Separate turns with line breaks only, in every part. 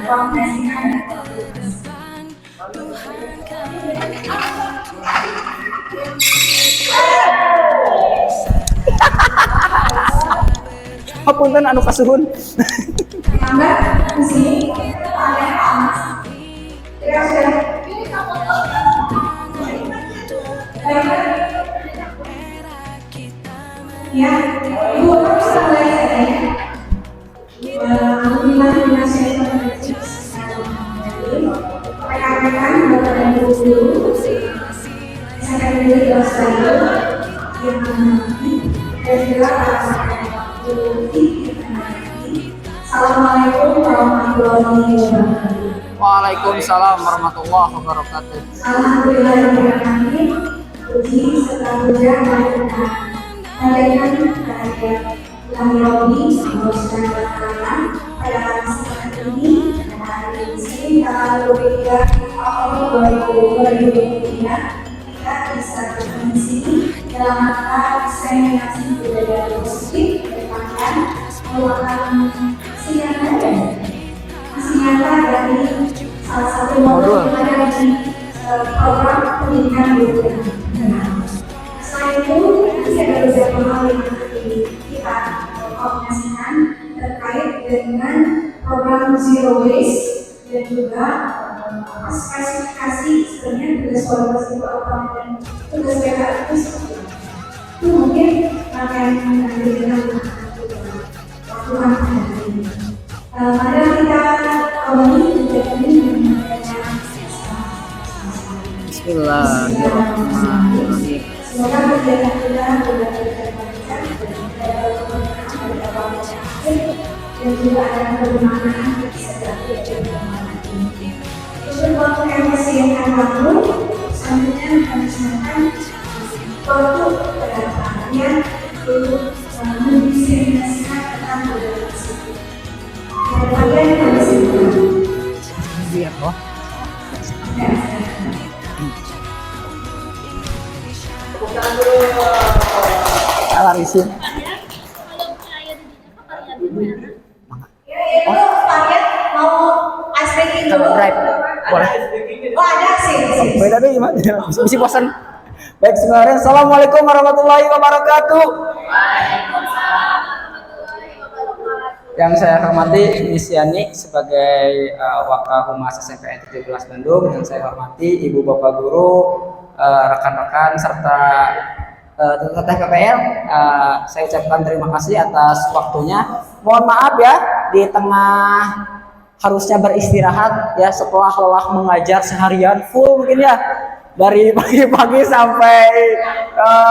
Hapunten anu kasuhun.
Gambar di sini ada amas. Ya, Ibu harus mulai saja ya. Alhamdulillah rekan-rekan Bapak dan Ibu guru, saya dari Australia yang dan juga para Assalamualaikum warahmatullahi wabarakatuh.
Waalaikumsalam warahmatullahi wabarakatuh.
Alhamdulillahirrahmanirrahim. Puji serta puja kita panjatkan kepada Tuhan Robi Subhanahu wa Ta'ala pada kesempatan ini pada hari ini tanggal 23 Oktober 2023 kita bisa bertemu di sini dalam rangka diseminasi budaya positif berpakaian merupakan masih nyata dari salah satu modul yang ada di program pendidikan budaya. Selain itu, masih ada beberapa hal yang kita koordinasikan terkait dengan program Zero Waste dan juga spesifikasi sebenarnya tugas kualitas itu apa dan tugas mereka itu seperti apa. Itu mungkin akan menjadi dengan waktu hari ini. Mari kita kembali
Bismillahirrahmanirrahim.
Semoga kegiatan kita dan juga ada kebermanfaatan untuk waktu emosi yang akan lalu, selanjutnya kami silakan waktu pada tangannya untuk mendiseminasikan tentang budaya tersebut. Ada bagian kami silakan.
Biar loh. Alarisin.
Itu target mau ice breaking dulu.
Drive. Boleh.
Oh ada sih.
Beda deh gimana? Mesti bosan. Baik, sebenarnya Assalamualaikum warahmatullahi wabarakatuh. Yang saya hormati Miss Yani sebagai Wakahumas SMPN 17 Bandung, yang saya hormati Ibu Bapak Guru, rekan-rekan serta teteh PPL, saya ucapkan terima kasih atas waktunya. Mohon maaf ya di tengah harusnya beristirahat ya setelah lelah mengajar seharian full mungkin ya dari pagi-pagi sampai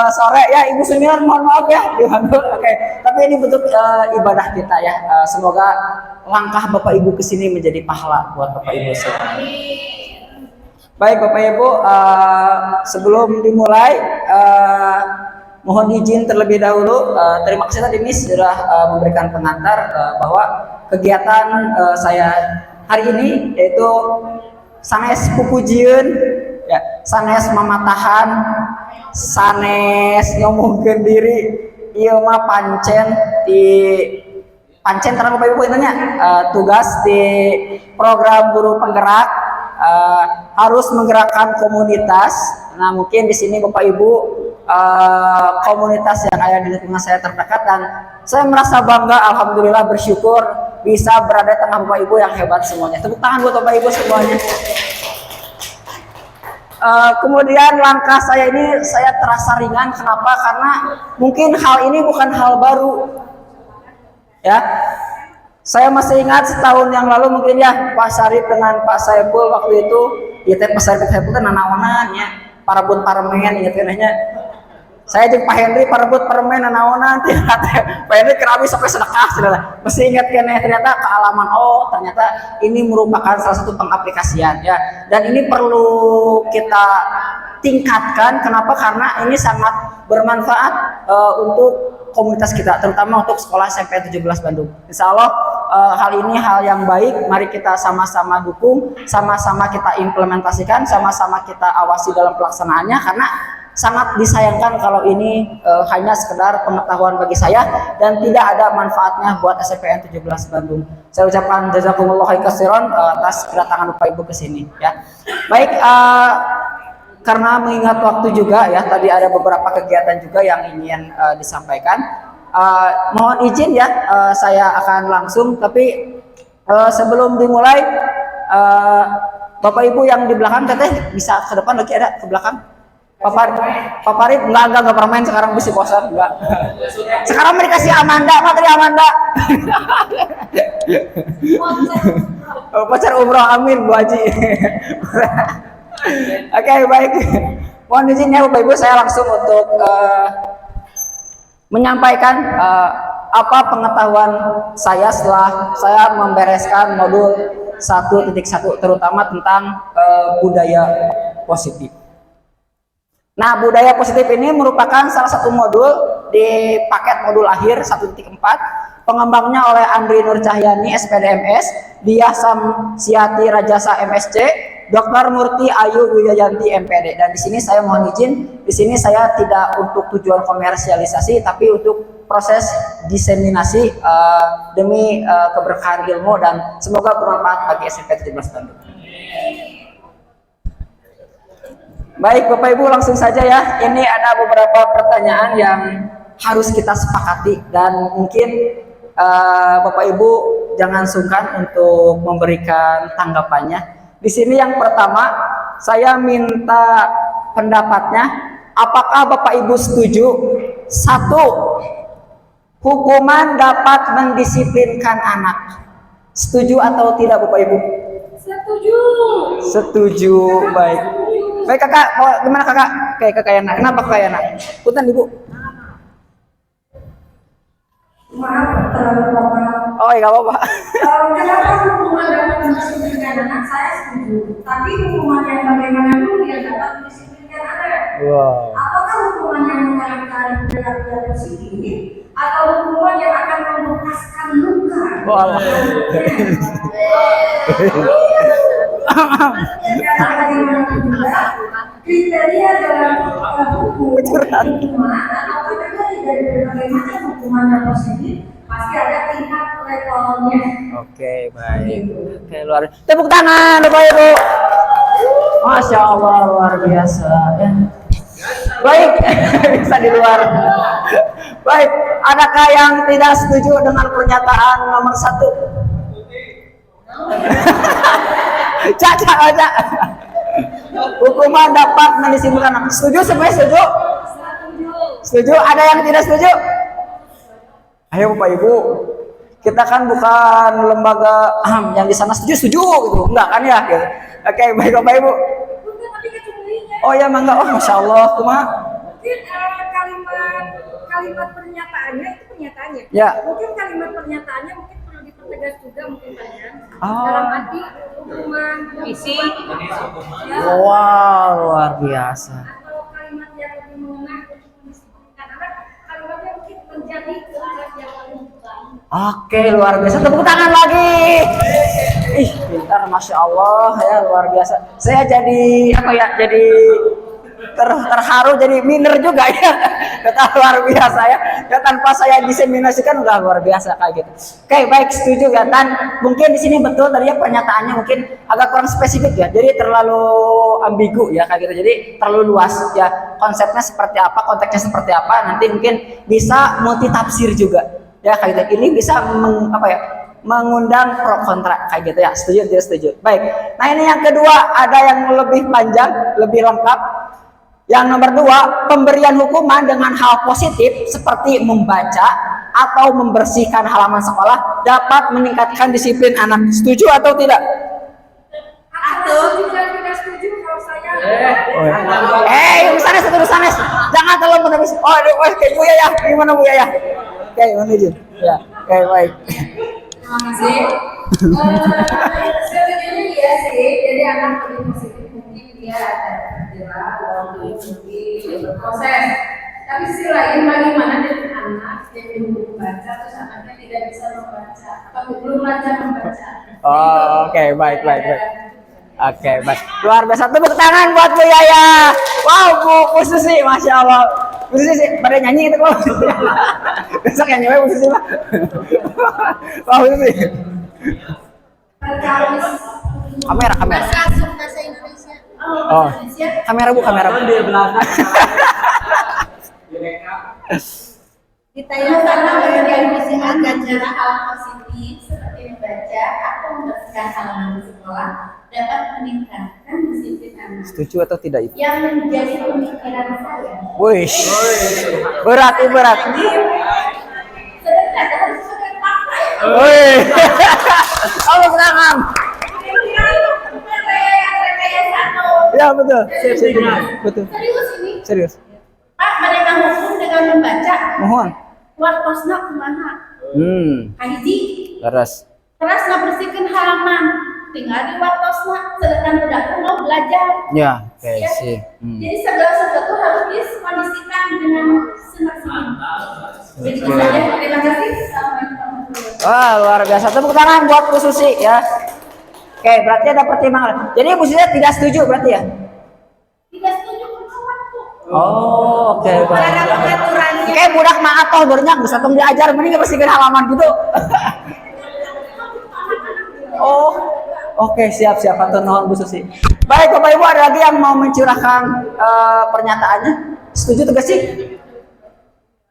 sore ya Ibu Senior, mohon maaf ya Oke, tapi ini bentuk ibadah kita ya. Semoga langkah Bapak Ibu kesini menjadi pahala buat Bapak Ibu semua. Baik Bapak Ibu, sebelum dimulai mohon izin terlebih dahulu. Terima kasih tadi Miss sudah memberikan pengantar bahwa kegiatan saya hari ini yaitu sanes pupujieun ya, sanes mamatahan, sanes ngomongkeun diri ieu mah pancen karena Bapak Ibu intinya tugas di program guru penggerak harus menggerakkan komunitas. Nah, mungkin di sini Bapak Ibu komunitas yang ada di lingkungan saya terdekat dan saya merasa bangga, alhamdulillah bersyukur bisa berada di tengah Bapak Ibu yang hebat semuanya. Tepuk tangan buat Bapak Ibu semuanya. Kemudian langkah saya ini saya terasa ringan. Kenapa? Karena mungkin hal ini bukan hal baru. Ya, saya masih ingat setahun yang lalu mungkin ya Pak Syarif dengan Pak Saiful waktu itu ya Pak Saiful kan nanaonan ya parebut parmen ya tehnya. Saya jeung Pak Henry parebut permen nanaonan Pak Henry kerabi sampai sedekah saudara. Masih ingat keneh ternyata kealaman ternyata ini merupakan salah satu pengaplikasian ya. Dan ini perlu kita tingkatkan. Kenapa? Karena ini sangat bermanfaat untuk komunitas kita, terutama untuk sekolah SMP 17 Bandung. Insya Allah hal ini hal yang baik. Mari kita sama-sama dukung, sama-sama kita implementasikan, sama-sama kita awasi dalam pelaksanaannya. Karena sangat disayangkan kalau ini hanya sekedar pengetahuan bagi saya dan tidak ada manfaatnya buat SMPN 17 Bandung. Saya ucapkan jazakumullah khairan atas kedatangan Bapak Ibu ke sini ya. Baik, karena mengingat waktu juga ya, tadi ada beberapa kegiatan juga yang ingin disampaikan. Mohon izin ya, saya akan langsung, tapi sebelum dimulai, Bapak Ibu yang di belakang teteh bisa ke depan lagi, ada ke belakang. Paparit enggak pernah main sekarang, mesti bosan enggak. Sekarang mereka kasih Amanda, materi Amanda. Pacar umroh, amin Bu Haji. Oke, baik. Mohon izin ya Bapak Ibu, saya langsung untuk menyampaikan apa pengetahuan saya setelah saya membereskan modul 1.1 terutama tentang budaya positif. Nah, budaya positif ini merupakan salah satu modul di paket modul akhir 1.4. Pengembangnya oleh Andri Nur Cahyani, SPDMS, Diah Samsiati Rajasa, MSc, Dr. Murti Ayu Wijayanti, MPD. Dan di sini saya mohon izin, di sini saya tidak untuk tujuan komersialisasi, tapi untuk proses diseminasi demi keberkahan ilmu dan semoga bermanfaat bagi SMP 17 Bandung. Baik Bapak Ibu, langsung saja ya. Ini ada beberapa pertanyaan yang harus kita sepakati dan mungkin Bapak Ibu jangan sungkan untuk memberikan tanggapannya. Di sini yang pertama, saya minta pendapatnya. Apakah Bapak Ibu setuju? 1. Hukuman dapat mendisiplinkan anak. Setuju atau tidak Bapak Ibu?
Setuju.
Setuju, baik. Baik kakak, gimana kakak? Kayak kakak Yana, kenapa kakak Yana? Punten Ibu.
Maaf terlalu lama.
Oh iya, gak apa-apa.
Kenapa hukuman dapat mendisiplinkan anak? Saya setuju. Tapi hukuman yang bagaimana dulu yang dapat mendisiplinkan anak?
Wow.
Apakah hukuman yang mengalahkan perilaku positif atau hukuman yang akan membekaskan luka?
Wow.
Kriteria dalam hukuman atau kategori dari berbagai macam hukuman yang positif pasti ada tingkat levelnya.
Oke, baik. Oke, luar. Tepuk tangan Bapak Ibu. Masya Allah, luar biasa ya. Baik, bisa di luar. Baik, adakah yang tidak setuju dengan pernyataan nomor 1? Caca. Hukuman dapat mendisiplinkan anak. Setuju semuanya? Setuju? Setuju? Ada yang tidak setuju? Ayo Bapak Ibu, kita kan bukan lembaga yang di sana setuju gitu, enggak kan ya? Gitu. Oke, baik Bapak Ibu. Oh ya, mangga. Oh, Masya Allah, cuma
mungkin kalimat pernyataannya itu pernyataannya.
Ya.
Mungkin kalimat pernyataannya mungkin perlu dipertegas juga mungkin Pak ya.
Oh.
Dalam arti hukuman isi. Ya.
Wow, luar biasa.
Atau kalimat yang lebih mengena untuk mendisiplinkan anak, kalimatnya mungkin menjadi kalimat yang paling
Oke, luar biasa. Tepuk tangan lagi. Ih, pintar, Masya Allah ya, luar biasa. Saya jadi apa ya? Jadi terharu, jadi minder juga ya. Kata luar biasa ya. Ya tanpa saya diseminasikan udah luar biasa kayak gitu. Oke, baik, setuju ya. Dan mungkin di sini betul tadi ya pernyataannya mungkin agak kurang spesifik ya. Jadi terlalu ambigu ya kayak gitu. Jadi terlalu luas ya. Konsepnya seperti apa, konteksnya seperti apa, nanti mungkin bisa multi tafsir juga. Ya kayak gitu. Ini bisa mengundang pro kontra kayak gitu ya. Setuju tidak setuju? Baik. Nah, ini yang kedua, ada yang lebih panjang, lebih lengkap. Yang nomor 2, pemberian hukuman dengan hal positif seperti membaca atau membersihkan halaman sekolah dapat meningkatkan disiplin anak. Setuju atau tidak?
atau juga tidak setuju kalau saya.
Sanes, jangan terlalu menepis. Oh, kayak Bu Yaya, gimana Bu Yaya? Oke, menuju. Ya, oke, baik.
Terima kasih. Sebetulnya iya sih, jadi anak lebih positif mungkin dia ada lebih berproses. Tapi sisi lain bagaimana dengan anak yang belum membaca terus anaknya tidak bisa membaca atau belum belajar membaca?
Oh, oke, baik. Oke, baik. Luar biasa. Tepuk tangan buat Bu Yaya. Wow, Bu Susi, Masya Allah. Bu Susi, pada nyanyi gitu kok. Besok yang nyewa Bu Susi lah. Wah, Bu Susi. Kamera.
Bahasa Indonesia.
Oh, kamera Bu. Di belakang.
Ditayangkan bagian misi agar jarak hal positif seperti membaca atau membersihkan halaman di sekolah dapat meningkatkan disiplin anak.
Setuju atau tidak itu?
Yang menjadi pemikiran saya.
Wih, berat.
Sebentar, harus sudah pakai.
Wih, tepuk tangan. Ya betul. Betul.
Serius ini?
Serius.
Pak, mereka hukum dengan membaca.
Mohon.
Wartosna kumaha? Kahiji.
Laras.
Terasna bersihkan halaman. Tinggal di wartosna. Sedangkan budakku mau belajar.
Ya, oke
Ya.
sih.
Jadi segala sesuatu harus dikondisikan dengan senang-senang. Jadi itu saja. Terima kasih. Assalamualaikum.
Wah, luar biasa. Tepuk tangan buat Bu Susi ya. Oke, berarti ada pertimbangan. Jadi Bu Susi tidak setuju berarti ya?
Tidak setuju untuk waktu.
Oh, oke.
Cara pengaturannya.
Kayak budak mah atoh bernya bisa tong diajar mending bersihkan halaman gitu. Oh, oke, siap atau nuhun Bu Susi. Baik Bapak Ibu, ada lagi yang mau mencurahkan pernyataannya? Setuju tegas sih?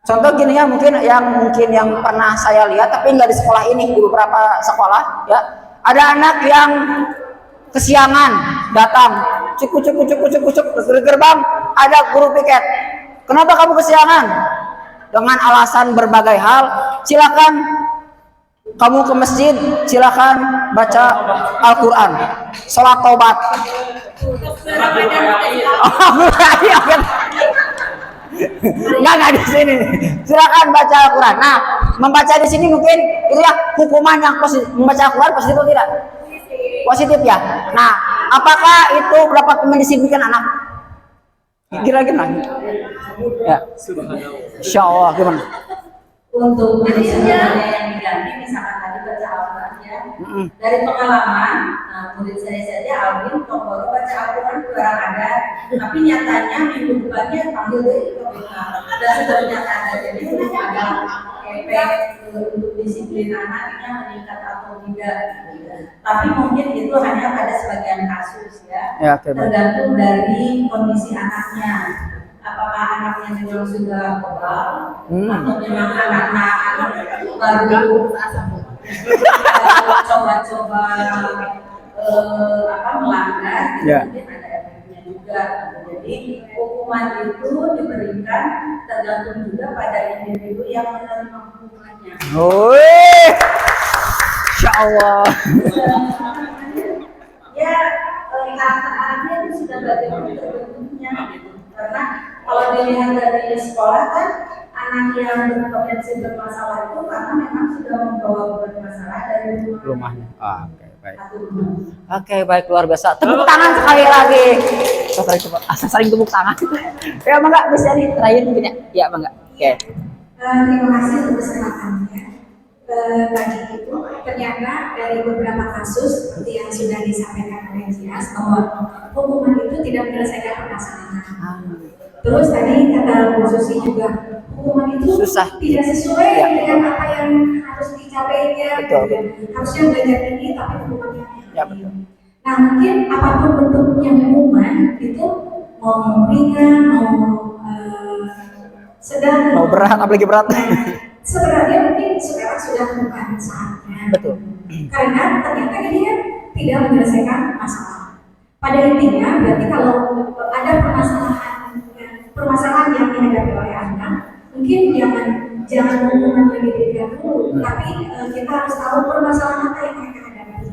Contoh gini ya, mungkin yang pernah saya lihat tapi nggak di sekolah ini, di beberapa sekolah ya. Ada anak yang kesiangan datang, cuk ke gerbang, ada guru piket. Kenapa kamu kesiangan? Dengan alasan berbagai hal, silakan kamu ke masjid, silakan baca Al-Quran, sholat taubat. Enggak di sini. Silakan baca Al-Quran. Nah, membaca di sini mungkin itu ya hukuman yang positif. Membaca Al-Quran positif atau tidak? Positif ya. Nah, apakah itu dapat mendisiplinkan anak? Kira-kira. Ya. Insya Allah gimana?
Untuk metodenya yang diganti misalkan tadi baca Al-Quran ya. Dari pengalaman murid saya saja Alvin baru baca Al-Quran kurang ada, tapi nyatanya minggu depannya panggil deh ke BK dan sudah nyata ada, jadi belum ada efek untuk disiplin anaknya meningkat atau tidak gitu. Tapi mungkin itu hanya pada sebagian kasus ya, tergantung dari kondisi anaknya. Apakah anaknya memang sudah kebal atau memang anak-anak baru coba-coba melanggar, mungkin ada efeknya juga. Jadi hukuman itu diberikan tergantung juga pada individu yang menerima hukumannya.
Wih, Insya Allah.
Ya karakter anaknya itu sudah bagaimana terbentuknya gitu. Karena kalau dilihat dari sekolah kan anak yang berpotensi bermasalah itu karena memang sudah membawa bermasalah dari rumahnya.
Oke, baik. Oke, baik, luar biasa. Tepuk tangan sekali lagi. Saling tepuk tangan. Ya, Bangga, bisa nih terakhir mungkin ya. Ya, Bangga. Oke.
Terima kasih untuk kesempatannya. Tadi itu ternyata dari beberapa kasus seperti yang sudah disampaikan oleh Jias bahwa hukuman itu tidak menyelesaikan permasalahan. Terus tadi kata Bu Susi juga hukuman itu
susah,
tidak sesuai dengan apa yang harus dicapainya.
Betul.
Harusnya belajar ini tapi hukumannya.
Ya, betul.
Nah mungkin apapun bentuknya hukuman itu mau ringan, mau sedang,
mau berat, apalagi berat.
Sebenarnya mungkin sekarang sudah bukan saatnya.
Betul.
Karena ternyata ini kan tidak menyelesaikan masalah. Pada intinya berarti kalau ada permasalahan yang dihadapi oleh anak, mungkin jangan hukuman yang diberikan dulu, tapi kita harus tahu permasalahan apa yang mereka hadapi.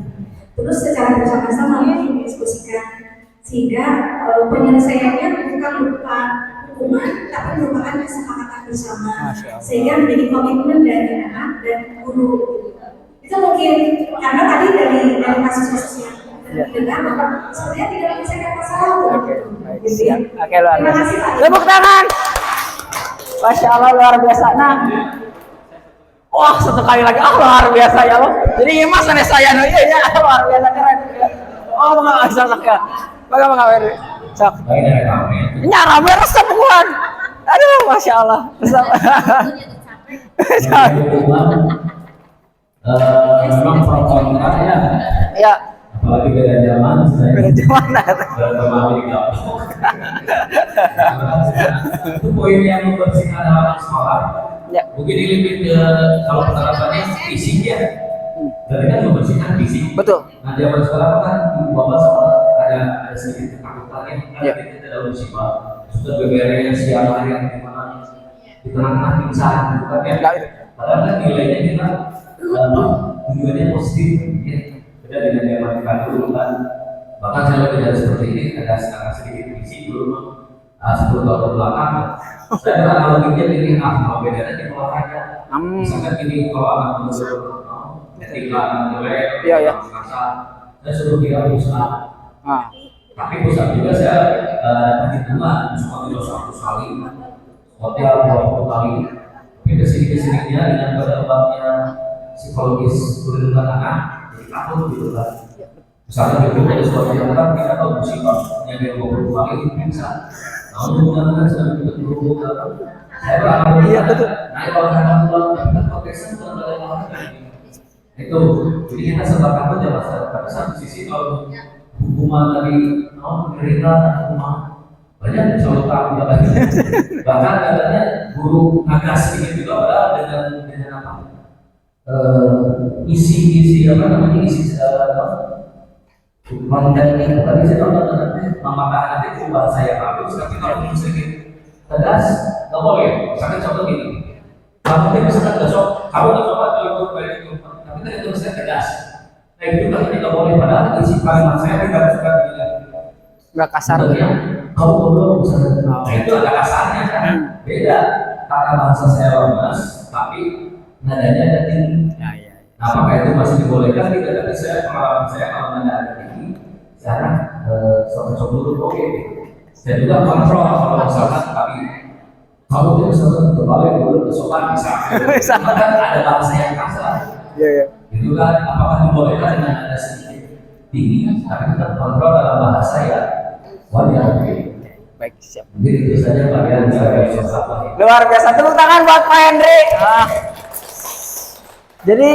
Terus secara bersama-sama mungkin diskusikan sehingga penyelesaiannya bukan berupa hukuman tapi merupakan kesepakatan bersama sehingga menjadi komitmen dari anak dan guru. Itu mungkin karena tadi dari kasus-kasus yang dengar sebenarnya tidak menyelesaikan masalah.
Oke, luar biasa. Tepuk tangan. Masya Allah, luar biasa. Nah, wah, satu kali lagi, luar biasa ya lo. Jadi mas saya, iya luar biasa keren. Oh, mga sok ya. Mga Ferry. Sok.
Baik dari kami.
Nya rame resep kuan. Aduh, Masya Allah. Resep.
Yang kedua, memang pro kontra ya.
Ya,
Apalagi beda zaman,
beda zaman.
berkembang di itu poin yang membersihkan halaman sekolah.
Ya.
Mungkin ini lebih ke kalau penerapannya fisik ya. Berarti kan membersihkan fisik.
Betul.
Nah zaman sekarang kan ibu bapak sama ada sedikit ketakutan ya.
Ya.
Karena kita tidak musibah. Sudah beberapa siang hari yang dimana di tengah-tengah pingsan, bukan ya? Padahal kan nilainya kita tujuannya positif. Ya. Beda dengan zaman dulu kan. Bahkan saya lebih seperti ini ada sedikit visi dulu 10 tahun ke belakang. Saya beranaloginya ini kalau bedanya di olahraga. Misalkan ini kalau anak muda ketika jelek,
Iya, iya.
saya suruh dia pusat.
Ah.
Tapi pusat juga saya dapat hitungan, misalnya 100 kali, hotel 20 kali. Tapi kesini-kesininya dengan berkembangnya psikologis perlindungan anak, jadi takut gitu kan. Misalnya gitu dari suatu yang kan kita tahu musibah yang dia 20 kali itu bisa. Namun menggunakan sedang juga dihubung saya berangkat.
Iya, betul.
Nah kalau anak kita konteksnya bukan dari olahraga itu. Jadi kita sepakat aja mas. Pada satu sisi kalau hukuman dari pemerintah dan hukuman banyak yang selalu tahu lagi. Bahkan katanya guru ngagas ini juga padahal dengan apa? Isi apa namanya isi konten tadi saya nonton mematahkan itu bahasa yang bagus, tapi kalau sedikit tegas nggak boleh. Misalkan contoh gini, kamu kan misalkan besok kamu nggak coba kalau kayak itu, tapi tadi itu saya tegas. Nah itu kan tidak boleh, padahal isi kalimat saya tidak suka bilang
Nggak kasar.
kamu bodoh misalnya. Nah itu ada kasarnya kan, beda. Kata bahasa saya lemas, tapi nadanya ada tinggi. Nah, apakah itu masih dibolehkan? Tidak, tapi pengalaman saya kalau nada ada tinggi, sekarang sok-sok dulu oke. Saya juga kontrol kalau misalkan tapi kamu tidak misalkan kembali dulu kesopan bisa. Kan ada bahasa yang kasar.
Iya, iya.
Itu kan apakah dibolehkan dengan ada sedikit tinggi, tapi tetap kontrol dalam bahasa ya wajar.
Baik, siap.
Mungkin itu saja kalian dari sosok.
Luar biasa. Tepuk tangan buat Pak Hendri. Jadi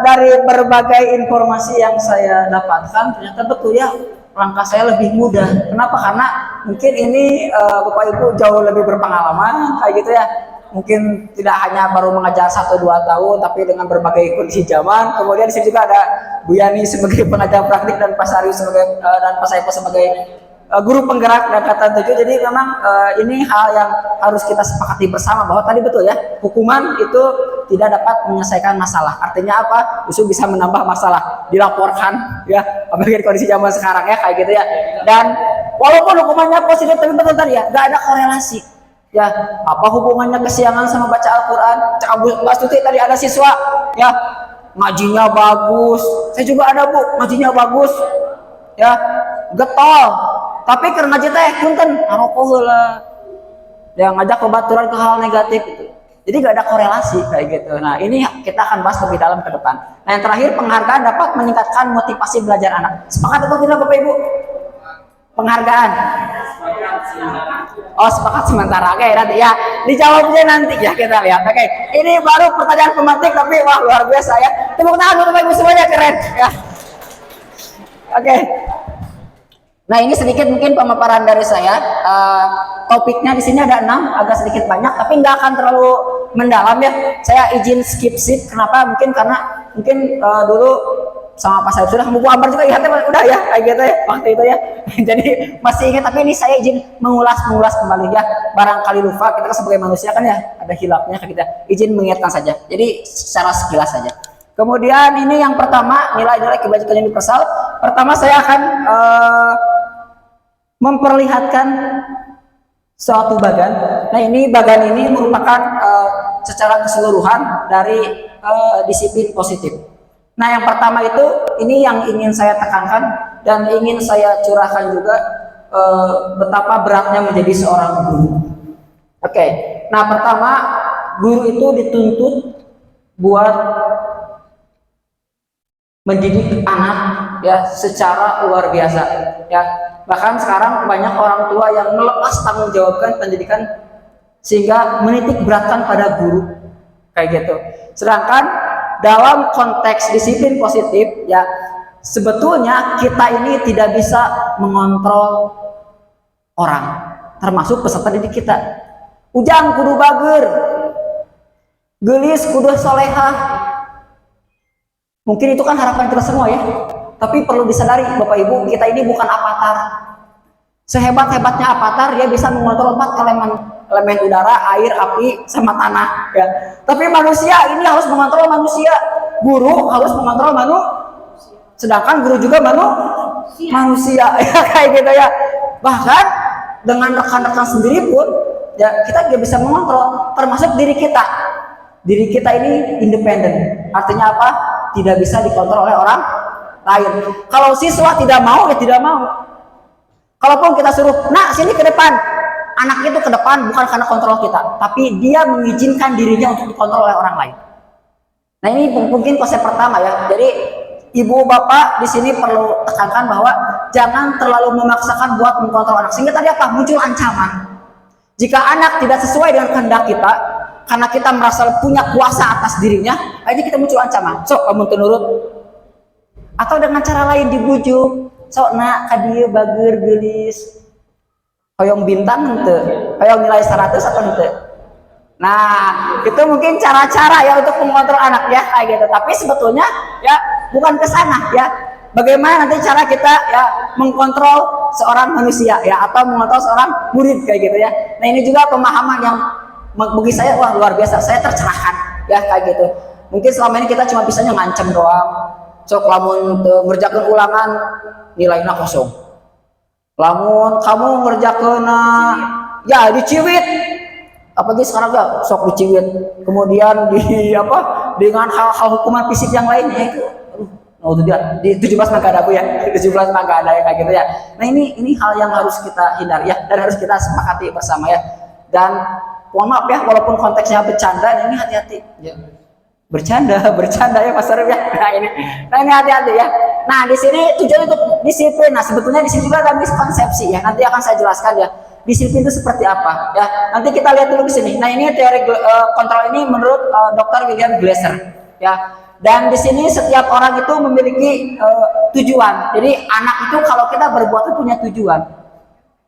dari berbagai informasi yang saya dapatkan ternyata betul ya langkah saya lebih mudah. Kenapa? Karena mungkin ini Bapak Ibu jauh lebih berpengalaman kayak gitu ya. Mungkin tidak hanya baru mengajar 1-2 tahun, tapi dengan berbagai kondisi zaman. Kemudian di sini juga ada Bu Yani sebagai pengajar praktik dan Pak Sari sebagai dan Pak Saiful sebagai guru penggerak dan kata tujuh. Jadi memang ini hal yang harus kita sepakati bersama bahwa tadi betul ya, hukuman itu tidak dapat menyelesaikan masalah. Artinya apa? Justru bisa menambah masalah. Dilaporkan ya, apalagi di kondisi zaman sekarang ya kayak gitu ya. Dan walaupun hukumannya positif, tapi betul tadi ya, nggak ada korelasi. Ya, apa hubungannya kesiangan sama baca Al-Quran? Cak Mbak Tuti tadi ada siswa ya, ngajinya bagus. Saya juga ada Bu, ngajinya bagus. Ya, getol. Tapi karena ngaji teh punten arokoh lah. Yang ngajak kebaturan ke hal negatif itu. Jadi gak ada korelasi kayak gitu. Nah, ini kita akan bahas lebih dalam ke depan. Nah, yang terakhir penghargaan dapat meningkatkan motivasi belajar anak. Sepakat atau tidak Bapak Ibu? Penghargaan. Oh, sepakat sementara. Oke, nanti ya. Dijawabnya nanti ya kita lihat. Oke. Ini baru pertanyaan pemantik tapi wah luar biasa ya. Tepuk tangan untuk Bapak Ibu semuanya, keren ya. Oke. Nah, ini sedikit mungkin pemaparan dari saya. Topiknya di sini ada 6, agak sedikit banyak, tapi nggak akan terlalu mendalam ya. Saya izin skip sip. Kenapa? Mungkin karena dulu sama Pak Saib sudah Bu Ambar juga ya, udah ya kayak gitu ya waktu itu ya. Jadi masih ingat, tapi ini saya izin mengulas kembali ya. Barangkali lupa, kita kan sebagai manusia kan ya ada hilafnya, kita izin mengingatkan saja. Jadi secara sekilas saja. Kemudian ini yang pertama, nilai-nilai kebajikan universal. Pertama saya akan memperlihatkan suatu bagan. Nah, ini bagan ini merupakan secara keseluruhan dari disiplin positif. Nah, yang pertama itu ini yang ingin saya tekankan dan ingin saya curahkan juga betapa beratnya menjadi seorang guru. Oke. Nah, pertama guru itu dituntut buat mendidik anak ya secara luar biasa ya. Bahkan sekarang banyak orang tua yang melepas tanggung jawabkan pendidikan sehingga menitik beratkan pada guru kayak gitu. Sedangkan dalam konteks disiplin positif ya, sebetulnya kita ini tidak bisa mengontrol orang, termasuk peserta didik kita. Ujang kudu bager, gelis kudu solehah. Mungkin itu kan harapan kita semua ya. Tapi perlu disadari Bapak Ibu, kita ini bukan avatar. Sehebat-hebatnya avatar, dia bisa mengontrol 4 elemen udara, air, api, sama tanah ya. Tapi manusia ini harus mengontrol manusia. Guru harus mengontrol sedangkan guru juga manusia ya, kayak gitu ya. Bahkan dengan rekan-rekan sendiri pun ya kita juga bisa mengontrol, termasuk diri kita. Diri kita ini independen. Artinya apa? Tidak bisa dikontrol oleh orang lain. Kalau siswa tidak mau ya tidak mau. Kalaupun kita suruh, nak sini ke depan, anak itu ke depan bukan karena kontrol kita, tapi dia mengizinkan dirinya untuk dikontrol oleh orang lain. Nah ini mungkin konsep pertama ya. Jadi ibu bapak di sini perlu tekankan bahwa jangan terlalu memaksakan buat mengkontrol anak. Sehingga tadi apa? Muncul ancaman. Jika anak tidak sesuai dengan kehendak kita, karena kita merasa punya kuasa atas dirinya, akhirnya kita muncul ancaman. Sok kamu nurut. Atau dengan cara lain dibujuk. Sok nak kadieu bager gelis. Hoyong bintang henteu, hoyong nilai 100 atau henteu. Nah, itu mungkin cara-cara ya untuk mengontrol anak ya kayak gitu. Tapi sebetulnya ya bukan ke sana ya. Bagaimana nanti cara kita ya mengkontrol seorang manusia ya, atau mengontrol seorang murid kayak gitu ya. Nah, ini juga pemahaman yang bagi saya wah luar biasa. Saya tercerahkan ya kayak gitu. Mungkin selama ini kita cuma bisanya ngancem doang. Sok lamun ngerjakeun ulangan nilainya kosong. Lamun kamu ngerjakeun ya diciwit. Apalagi sekarang gak sok diciwit. Kemudian dengan hal-hal hukuman fisik yang lainnya itu itu dia di 17 mah gak ada Bu ya. 17 mah gak ada ya kayak gitu ya. Nah, ini hal yang harus kita hindari ya, dan harus kita sepakati bersama ya. Dan mohon maaf ya walaupun konteksnya bercanda, ini hati-hati ya. Bercanda ya Mas Arif ya. Nah ini hati-hati ya. Nah di sini tujuan untuk disiplin. Nah sebetulnya di sini juga ada miskonsepsi ya. Nanti akan saya jelaskan ya. Disiplin itu seperti apa ya. Nanti kita lihat dulu di sini. Nah ini teori kontrol ini menurut Dr. William Glasser ya. Dan di sini setiap orang itu memiliki tujuan. Jadi anak itu kalau kita berbuat itu punya tujuan.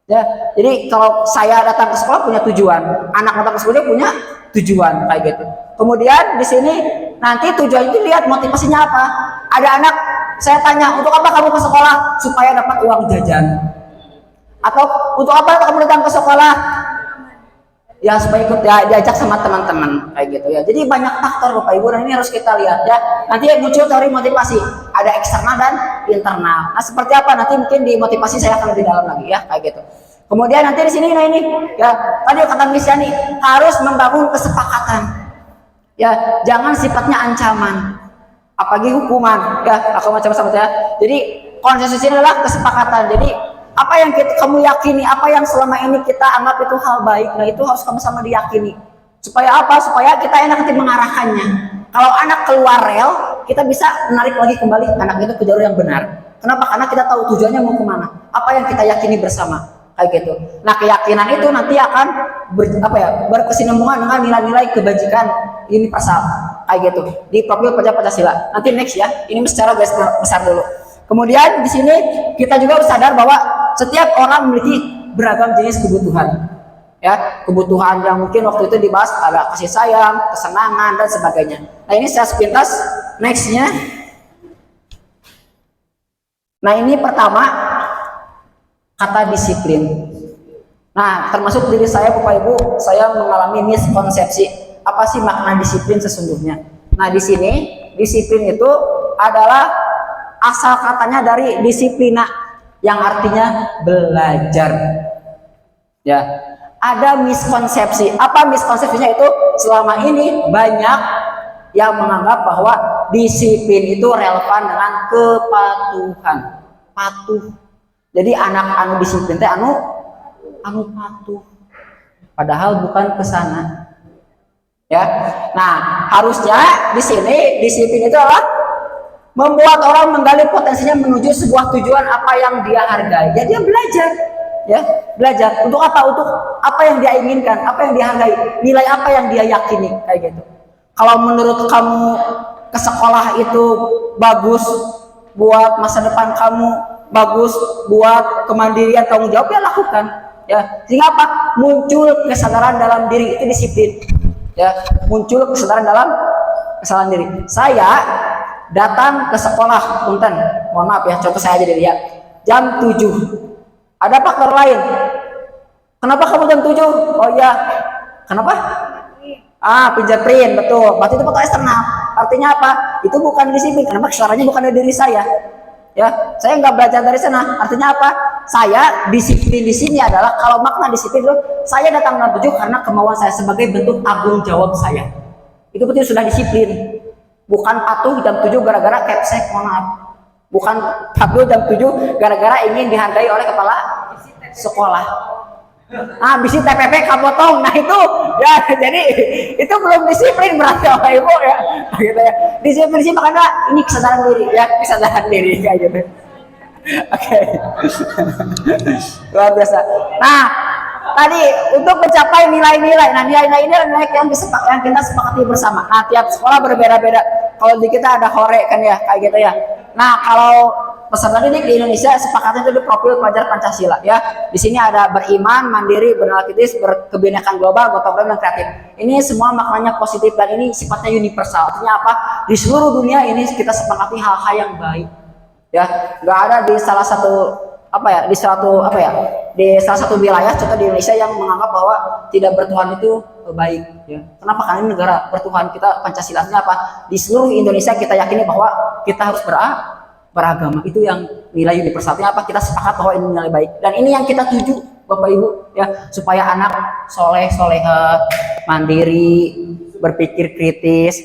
Ya. Jadi kalau saya datang ke sekolah punya tujuan, anak datang ke sekolah punya tujuan kayak gitu. Kemudian di sini nanti tujuan itu lihat motivasinya apa. Ada anak saya tanya, untuk apa kamu ke sekolah? Supaya dapat uang jajan. Atau untuk apa kamu datang ke sekolah? Ya supaya ikut ya, diajak sama teman-teman kayak gitu ya. Jadi banyak faktor Bapak Ibu, dan ini harus kita lihat ya. Nanti muncul teori motivasi, ada eksternal dan internal. Nah seperti apa nanti mungkin di motivasi saya akan lebih dalam lagi ya kayak gitu. Kemudian nanti di sini nah ini ya tadi kata Miss Yani harus membangun kesepakatan. Ya, jangan sifatnya ancaman, apalagi hukuman. Ya, aku macam-macam ya. Jadi konsensus ini adalah kesepakatan. Jadi apa yang kamu yakini, apa yang selama ini kita anggap itu hal baik, nah itu harus sama-sama diyakini. Supaya apa? Supaya kita enak nanti mengarahkannya. Kalau anak keluar rel, kita bisa menarik lagi kembali anak itu ke jalur yang benar. Kenapa? Karena kita tahu tujuannya mau kemana. Apa yang kita yakini bersama. Kayak gitu. Nah keyakinan itu nanti akan berkesinambungan dengan nilai-nilai kebajikan universal kayak gitu di profil pelajar Pancasila. Nanti next ya. Ini secara garis besar dulu. Kemudian di sini kita juga harus sadar bahwa setiap orang memiliki beragam jenis kebutuhan. Ya, kebutuhan yang mungkin waktu itu dibahas ada kasih sayang, kesenangan dan sebagainya. Nah ini saya sepintas nextnya. Nah ini pertama kata disiplin. Nah, termasuk diri saya Bapak Ibu, saya mengalami miskonsepsi. Apa sih makna disiplin sesungguhnya? Nah, di sini disiplin itu adalah asal katanya dari disiplina yang artinya belajar. Ya. Ada miskonsepsi. Apa miskonsepsinya itu? Selama ini banyak yang menganggap bahwa disiplin itu relevan dengan kepatuhan. Patuh. Jadi anak anu disiplin teh anu patuh. Padahal bukan ke sana. Ya. Nah, harusnya di sini disiplin itu adalah membuat orang menggali potensinya menuju sebuah tujuan apa yang dia hargai. Ya dia belajar, ya belajar untuk apa? Untuk apa yang dia inginkan, apa yang dia hargai, nilai apa yang dia yakini, kayak gitu. Kalau menurut kamu ke sekolah itu bagus buat masa depan kamu, bagus buat kemandirian tanggung jawab, ya lakukan, ya. Sehingga apa? Muncul kesadaran dalam diri, itu disiplin, ya. Muncul kesadaran dalam kesadaran diri. Saya datang ke sekolah, punten, mohon maaf ya, contoh saya aja dilihat, jam 7. Ada faktor lain. Kenapa kamu jam 7? Oh iya, kenapa? Fingerprint, betul. Berarti itu faktor eksternal. Artinya apa? Itu bukan disiplin. Kenapa? Kesalahannya bukan dari diri saya. Ya, saya nggak belajar dari sana. Artinya apa? Saya disiplin di sini adalah, kalau makna disiplin itu, saya datang jam 7 karena kemauan saya sebagai bentuk tanggung jawab saya. Itu berarti sudah disiplin. Bukan patuh jam 7 gara-gara capsek, mohon maaf. Bukan patuh jam 7 gara-gara ingin dihargai oleh kepala sekolah. Bisi TPP kapotong, nah itu ya, jadi itu belum disiplin berarti Bapak Ibu ya, gitu ya. Disiplin sih makanya ini kesadaran diri, ya kesadaran diri kayak gitu. Oke. Luar biasa. Nah, tadi untuk mencapai nilai-nilai, nah nilai-nilai ini adalah nilai yang kita sepakati bersama. Nah, tiap sekolah berbeda-beda. Kalau di kita ada hore kan ya, kayak gitu ya. Nah, kalau peserta didik di Indonesia sepakatnya itu di profil pelajar Pancasila ya. Di sini ada beriman, mandiri, bernalar kritis, berkebinekaan global, gotong royong dan kreatif. Ini semua maknanya positif dan ini sifatnya universal. Artinya apa? Di seluruh dunia ini kita sepakati hal-hal yang baik. Ya, nggak ada di salah satu di salah satu wilayah contoh di Indonesia yang menganggap bahwa tidak bertuhan itu baik. Ya. Kenapa? Karena ini negara bertuhan kita Pancasila. Artinya apa? Di seluruh Indonesia kita yakini bahwa kita harus beragama. Itu yang nilai universalnya apa? Kita sepakat bahwa ini nilai baik. Dan ini yang kita tuju, Bapak Ibu, ya, supaya anak soleh, solehah, mandiri, berpikir kritis,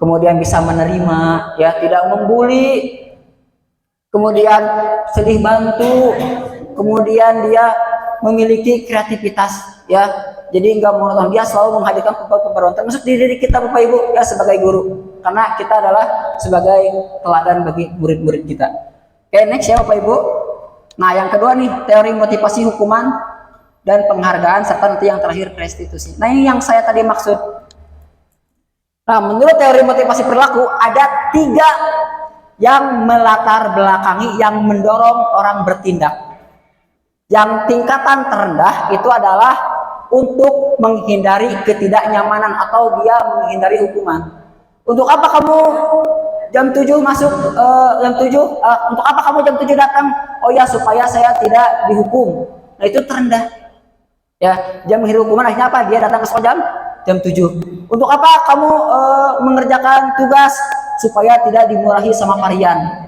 kemudian bisa menerima, ya, tidak membuli, kemudian sedih bantu, kemudian dia memiliki kreativitas, ya. Jadi enggak monoton, dia selalu menghadirkan pembaruan termasuk di diri kita, Bapak Ibu, ya, sebagai guru. Karena kita adalah sebagai teladan bagi murid-murid kita. Oke, next ya Bapak Ibu. Nah, yang kedua nih, teori motivasi hukuman dan penghargaan, serta nanti yang terakhir restitusi. Nah, ini yang saya tadi maksud. Nah, menurut teori motivasi perilaku ada 3 yang melatar belakangi, yang mendorong orang bertindak. Yang tingkatan terendah itu adalah untuk menghindari ketidaknyamanan atau dia menghindari hukuman. Untuk apa kamu jam 7 masuk jam 7? Untuk apa kamu jam 7 datang? Oh ya, supaya saya tidak dihukum. Nah, itu terendah. Ya, jam menghindari hukuman akhirnya apa? Dia datang ke sekolah jam 7. Untuk apa kamu mengerjakan tugas? Supaya tidak dimurahi sama varian.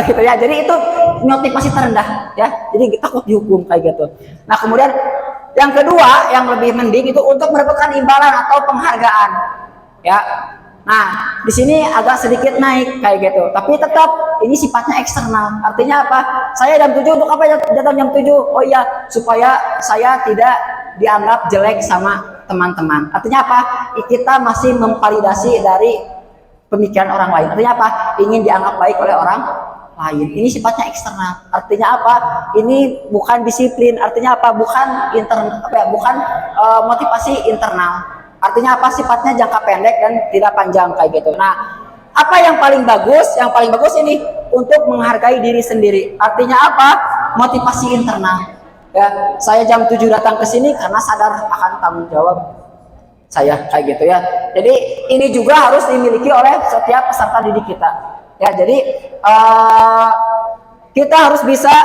Gitu ya. Jadi itu motivasi terendah, ya. Jadi kita takut dihukum kayak gitu. Nah, kemudian yang kedua, yang lebih mending itu untuk mendapatkan imbalan atau penghargaan, ya. Nah, di sini agak sedikit naik kayak gitu. Tapi tetap ini sifatnya eksternal. Artinya apa? Saya jam 7, untuk apa datang jam 7? Oh iya, supaya saya tidak dianggap jelek sama teman-teman. Artinya apa? Kita masih memvalidasi dari pemikiran orang lain. Artinya apa? Ingin dianggap baik oleh orang lain. Ini sifatnya eksternal. Artinya apa? Ini bukan disiplin. Artinya apa? Bukan internal, bukan motivasi internal. Artinya apa? Sifatnya jangka pendek dan tidak panjang kayak gitu. Nah, apa yang paling bagus? Yang paling bagus ini untuk menghargai diri sendiri. Artinya apa? Motivasi internal. Ya, saya jam 7 datang ke sini karena sadar akan tanggung jawab saya kayak gitu ya. Jadi ini juga harus dimiliki oleh setiap peserta didik kita. Ya, jadi kita harus bisa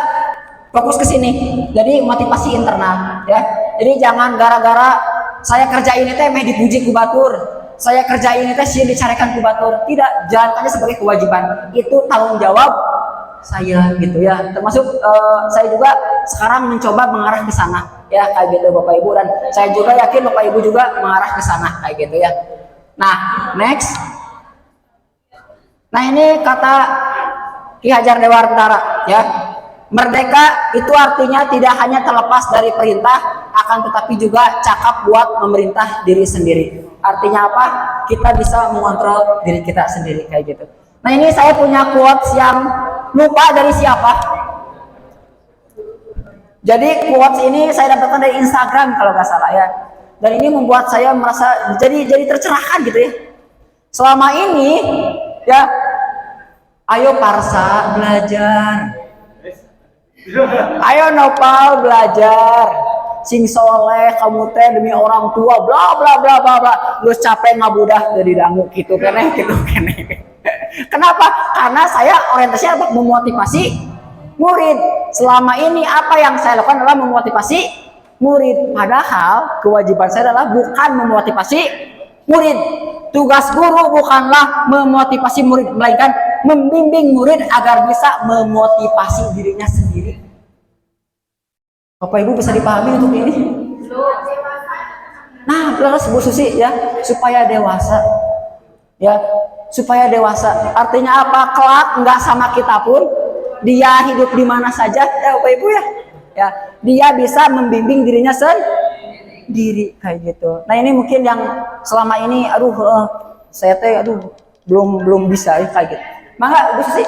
fokus ke sini. Jadi motivasi internal, ya. Jadi jangan gara-gara saya kerja ini teh dipuji ku batur, saya kerja ini teh sih dicarikan ku batur. Tidak, jalankannya sebagai kewajiban. Itu tanggung jawab saya gitu ya. Termasuk saya juga sekarang mencoba mengarah ke sana, ya, kayak gitu Bapak Ibu, dan saya juga yakin Bapak Ibu juga mengarah ke sana kayak gitu ya. Nah, next. Nah, ini kata Ki Hajar Dewantara, ya.
Merdeka itu artinya tidak hanya terlepas dari perintah, akan tetapi juga cakap buat memerintah diri sendiri. Artinya apa? Kita bisa mengontrol diri kita sendiri kayak gitu. Nah ini saya punya quotes yang lupa dari siapa. Jadi quotes ini saya dapatkan dari Instagram kalau nggak salah ya. Dan ini membuat saya merasa jadi tercerahkan gitu ya. Selama ini ya, ayo Parsa belajar. Ayo Nopal belajar, sing soleh kamu teh demi orang tua bla bla bla bla bla. Lu capek ngabudah jadi dangu gitu keneh. Kenapa? Karena saya orientasinya untuk memotivasi murid. Selama ini apa yang saya lakukan adalah memotivasi murid. Padahal kewajiban saya adalah bukan memotivasi murid. Tugas guru bukanlah memotivasi murid, melainkan membimbing murid agar bisa memotivasi dirinya sendiri. Bapak Ibu bisa dipahami untuk ini? Nah, terus Bu Susi ya, supaya dewasa. Ya, supaya dewasa. Artinya apa? Kelak nggak sama kita pun, dia hidup di mana saja, ya Bapak Ibu ya. Ya, dia bisa membimbing dirinya sendiri kayak gitu. Nah, ini mungkin yang selama ini saya teh belum bisa ya kayak gitu. Mangga Bu Susi.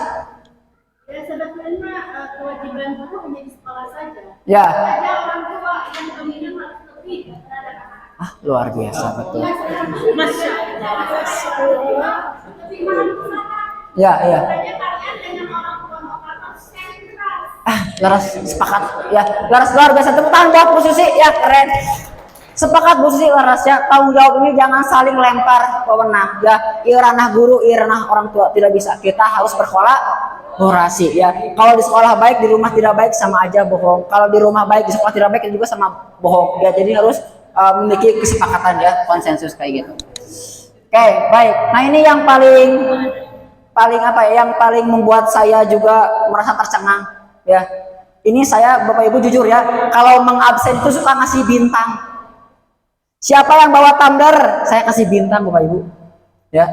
Ya sebetulnya kewajiban guru hanya di sekolah saja.
Ya.
Ada orang tua yang dominan harus lebih terhadap anak.
Luar biasa betul.
Masya Allah. Lebih mahal.
Ya.
Makanya kalian dengan orang tua harus sentral.
Laras sepakat ya. Laras luar biasa, tepuk tangan buat Bu Susi ya, keren. Sepakat Bu Susi Laras ya, tanggung jawab ini jangan saling lempar wewenang ya. Ieu ranah guru, ieu ranah orang tua, tidak bisa. Kita harus berkolaborasi ya. Kalau di sekolah baik, di rumah tidak baik sama aja bohong. Kalau di rumah baik, di sekolah tidak baik itu juga sama bohong ya. Jadi harus memiliki kesepakatan ya, konsensus kayak gitu. Oke, baik. Nah, ini yang paling apa ya, yang paling membuat saya juga merasa tercengang ya. Ini saya Bapak Ibu jujur ya, kalau mengabsen itu suka ngasih bintang. Siapa yang bawa tumbler, saya kasih bintang Bapak Ibu. Ya.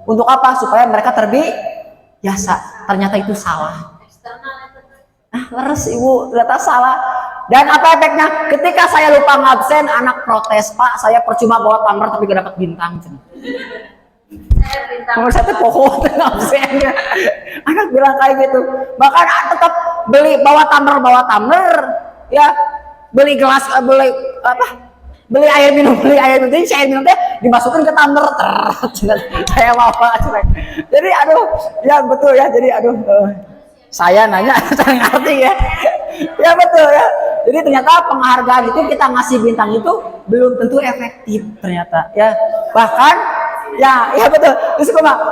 Untuk apa? Supaya mereka terbiasa. Ternyata itu salah. Leres Ibu, ternyata salah. Dan apa efeknya? Ketika saya lupa ngabsen, anak protes, Pak, saya percuma bawa tumbler tapi gak dapat bintang. Menurut saya tuh pohon ngabsen. Anak bilang kayak gitu. Bahkan tetap bawa tumbler, ya. Beli gelas, beli air minum, jadi air minum teh dimasukin ke tumbler saya bawa jadi ya betul ya, jadi saya nanya saya ngerti ya. Ya betul ya, jadi ternyata penghargaan itu kita ngasih bintang itu belum tentu efektif ternyata ya. Bahkan ya betul,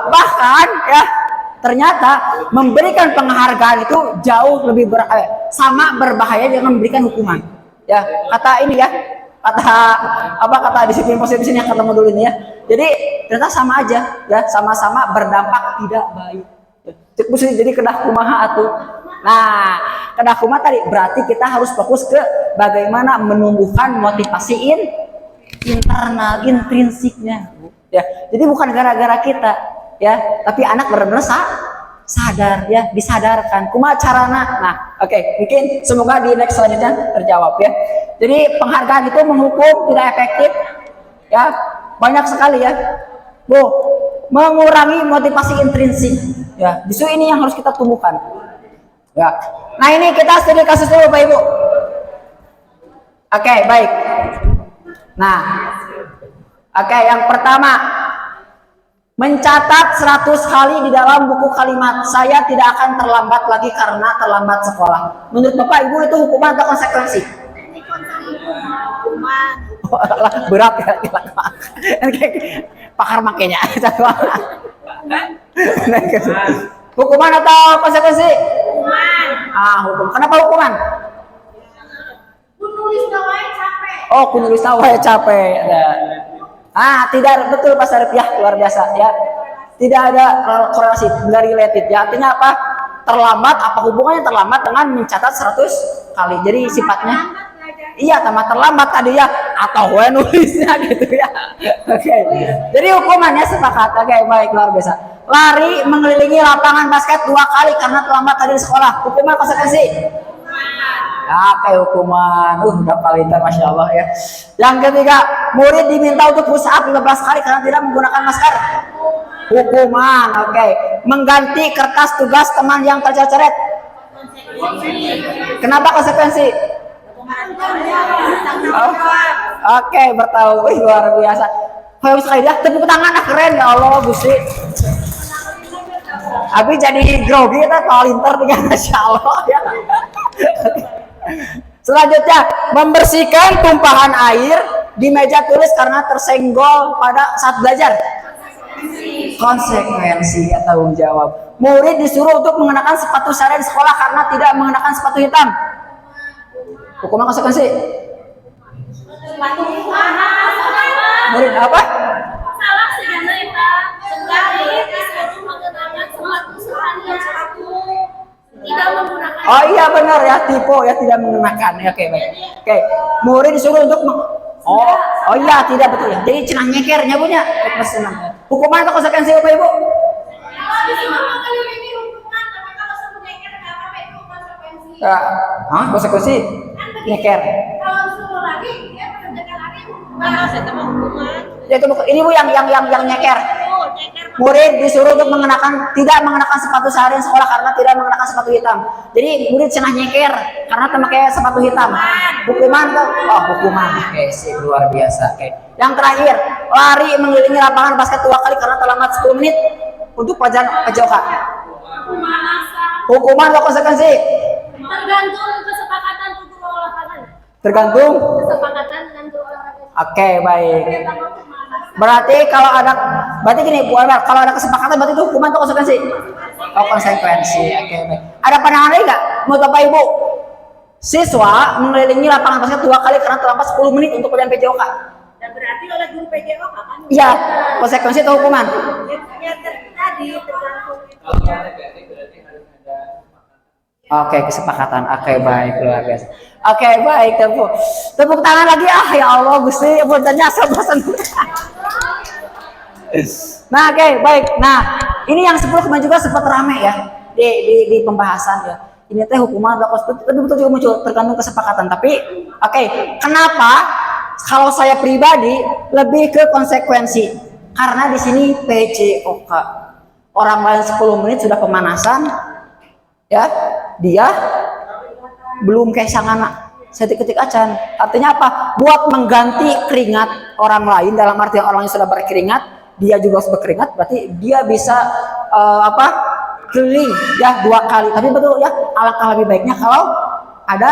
bahkan ya ternyata memberikan penghargaan itu jauh lebih sama berbahaya dengan memberikan hukuman ya. Kata ini ya, kata disiplin positif ini yang ketemu dulu ini ya. Jadi ternyata sama aja ya, sama-sama berdampak tidak baik. Jadi kedah kumaha atuh. Nah, kedah kumaha tadi berarti kita harus fokus ke bagaimana menumbuhkan motivasi internal intrinsiknya. Ya, jadi bukan gara-gara kita ya, tapi anak benar-benar sadar ya, disadarkan kumaha carana. Nah, oke, mungkin semoga di next selanjutnya terjawab ya. Jadi penghargaan itu menghukum tidak efektif ya, banyak sekali ya. Mengurangi motivasi intrinsik ya. Justru ini yang harus kita tumbuhkan. Ya. Nah, ini kita studi kasus dulu Bapak Ibu. Oke, baik. Nah, yang pertama, mencatat 100 kali di dalam buku kalimat saya tidak akan terlambat lagi karena terlambat sekolah. Menurut Bapak Ibu itu hukuman atau konsekuensi? Berat ya, pakar makanya. Hukuman atau konsekuensi?
Hukuman.
Hukum. Kenapa hukuman?
Nulis doang capek.
Oh, nulis doang capek. Tidak betul Pak Sarip ya, luar biasa ya. Tidak ada korelasi, nggak related ya. Artinya apa? Terlambat, apa hubungannya terlambat dengan mencatat 100 kali? Jadi sifatnya iya, sama terlambat tadi ya, atau nulisnya gitu ya. Oke. Jadi hukumannya sepakat. Oke, baik, luar biasa. Lari mengelilingi lapangan basket 2 kali karena terlambat hadir sekolah. Hukuman konsekuensi. Oke, hukuman. Udah palintar, masya Allah ya. Yang ketiga, murid diminta untuk push up 15 kali karena tidak menggunakan masker. Hukuman. Oke, mengganti kertas tugas teman yang tercoret. Kenapa konsekuensi? Oh, oke, bertahu. Wih, luar biasa. Kayak sekali dia tepuk tangan, keren ya Allah, Gusti. Abi jadi grogi kita palintar dengan masya Allah ya. Selanjutnya, membersihkan tumpahan air di meja tulis karena tersenggol pada saat belajar. Konsekuensi ya, tanggung jawab. Murid disuruh untuk mengenakan sepatu syariah di sekolah karena tidak mengenakan sepatu hitam. Hukuman konsekuensi. Murid apa?
Salah sih Pak. Sekali disuruh mengenakan sepatu sepatu tidak menggunakan.
Oh iya benar ya, tipe ya, tidak mengenakan. Ya, oke baik. Oke, murid disuruh untuk oh iya, tidak betul ya. Jadi cenah nyekernya punya. Hukuman atau konsekuensi Bapak Ibu?
Kalau disuruh mengelilingi hukuman, tapi kalau suruh nyeker nggak apa-apa itu konsekuensi.
Konsekuensi nyeker.
Kalau suruh lagi dia mengerjakan lagi hukuman. Saya tambah hukuman.
Ya itu ini Bu yang nyeker.
Oh, nyeker.
Murid disuruh untuk tidak mengenakan sepatu seharian sekolah karena tidak mengenakan sepatu hitam. Jadi murid cenah nyeker karena memakai sepatu hitam. Hukuman tuh. Oh, hukuman. Oke, sih luar biasa. Oke. Yang terakhir, lari mengelilingi lapangan basket 2 kali karena terlambat 10 menit untuk pelajaran PJOK. Hukuman atau konsekuensi?
Tergantung kesepakatan guru olahraga.
Tergantung.
Kesepakatan dengan guru olahraga.
Oke, baik. Berarti berarti gini Bu Anwar, kalau ada kesepakatan berarti itu hukuman atau konsekuensi? Oh, konsekuensi. Oke, baik. Ada pandangan lain nggak menurut Bapak Ibu? Siswa mengelilingi lapangan basket 2 kali karena terlambat 10 menit untuk pelajaran PJOK.
Dan berarti oleh guru PJOK kan?
Iya, konsekuensi atau hukuman?
Ya tadi tergantung.
Oke, kesepakatan. Oke, baik, luar biasa. Oke, baik, tepuk tangan lagi ya Allah Gusti, bertanya bosan. Nah, oke, baik. Nah, ini yang 10 kemarin juga sempat rame ya di pembahasan ya. Ini teh hukuman atau konsekuensi, tapi betul juga muncul tergantung kesepakatan. Tapi, oke, kenapa kalau saya pribadi lebih ke konsekuensi? Karena di sini PJOK, orang lain 10 menit sudah pemanasan, ya, dia belum kayak sang anak setik-ketik acan. Artinya apa? Buat mengganti keringat orang lain, dalam arti orang yang sudah berkeringat, dia juga harus berkeringat, berarti dia bisa keliling ya 2 kali. Tapi betul ya, alangkah lebih baiknya kalau ada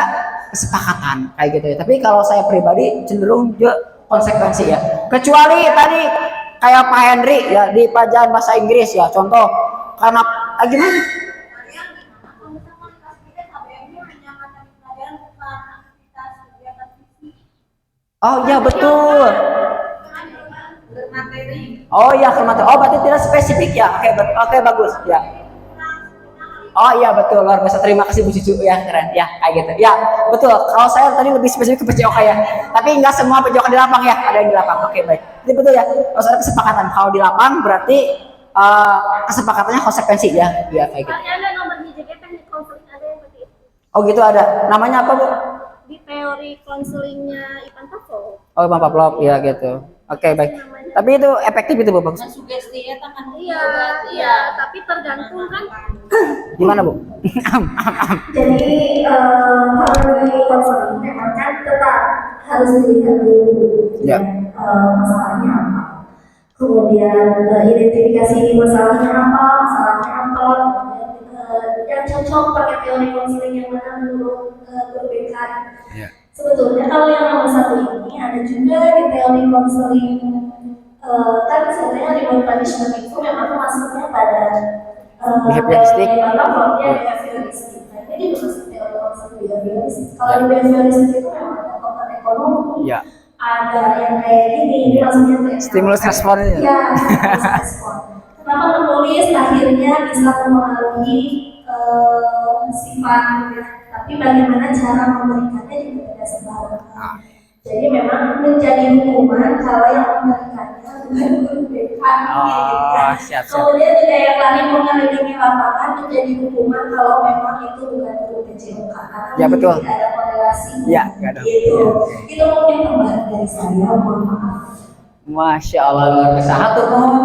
kesepakatan kayak gitu ya. Tapi kalau saya pribadi cenderung dia konsekuensi ya. Kecuali tadi kayak Pak Henry ya di pelajaran bahasa Inggris ya, contoh karena gimana? Oh iya betul. Oh iya materi. Oh berarti tidak spesifik ya. Oke bagus ya. Oh iya betul, luar biasa. Terima kasih Bu Cucu ya, keren ya kayak gitu. Ya betul. Kalau saya tadi lebih spesifik ke PJOK ya. Tapi nggak semua PJOK di lapang ya. Ada yang di lapang. Oke baik. Jadi betul ya. Harus ada kesepakatan. Kalau di lapang berarti kesepakatannya konsekuensi ya. Ya kayak gitu.
Ada nomor di JG teknik konseling ada yang seperti itu.
Oh gitu ada. Namanya apa Bu?
Di teori konselingnya Ipan Pavlov.
Oh Pak Pavlov ya gitu. Oke baik. Tapi itu efektif itu Bu, bagus.
Sugesti ya tangan.
Iya, tapi tergantung kan.
Gimana Bu?
Jadi kalau di konseling memang kan tetap harus dilihat dulu
Ya.
masalahnya apa, kemudian identifikasi masalahnya apa, yang cocok pakai teori konseling yang mana menurut guru BK.
Ya.
Sebetulnya kalau yang nomor 1 ini ada juga di teori konseling kan sebenarnya reward punishment itu memang masuknya pada
Behavioristik.
behavioristik. Nah, ini juga masuk teori konseling behavioristik. Kalau di behavioristik itu memang ada komponen ekonomi,
Ya.
ada yang kayak gini, ini maksudnya
Stimulus respon ini.
Ya, stimulus respon. Kenapa penulis akhirnya bisa mempengaruhi sifat, tapi bagaimana cara memberikannya juga tidak sembarangan. Jadi memang menjadi hukuman kalau yang memberikannya bukan guru BK
Oh, siap.
Kemudian juga yang lain mengelilingi lapangan menjadi hukuman kalau memang itu bukan guru PJOK karena
Ya, betul.
tidak ada korelasi.
Ya, nggak ada.
Itu mungkin tambahan dari saya. Mohon maaf.
Masya Allah.
luar biasa. Hatur nuhun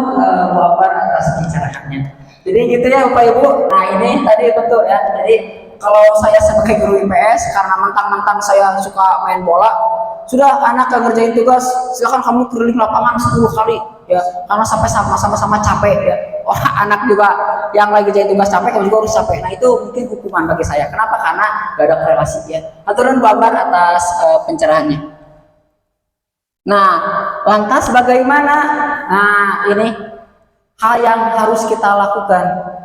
Bu Ambar atas pencerahannya. Jadi gitu ya Bapak Ibu. Nah ini tadi betul ya. Jadi kalau saya sebagai guru IPS karena mentang-mentang saya suka main bola, sudah anak yang ngerjain tugas, silakan kamu keliling lapangan 10 kali ya, karena sampai sama-sama capek ya. Oh, anak juga yang lagi ngerjain tugas capek, kamu juga harus capek. Nah itu mungkin hukuman bagi saya. Kenapa? Karena gak ada korelasi ya. Aturan Bu Ambar atas pencerahannya. Nah, lantas bagaimana? Nah, ini hal yang harus kita lakukan.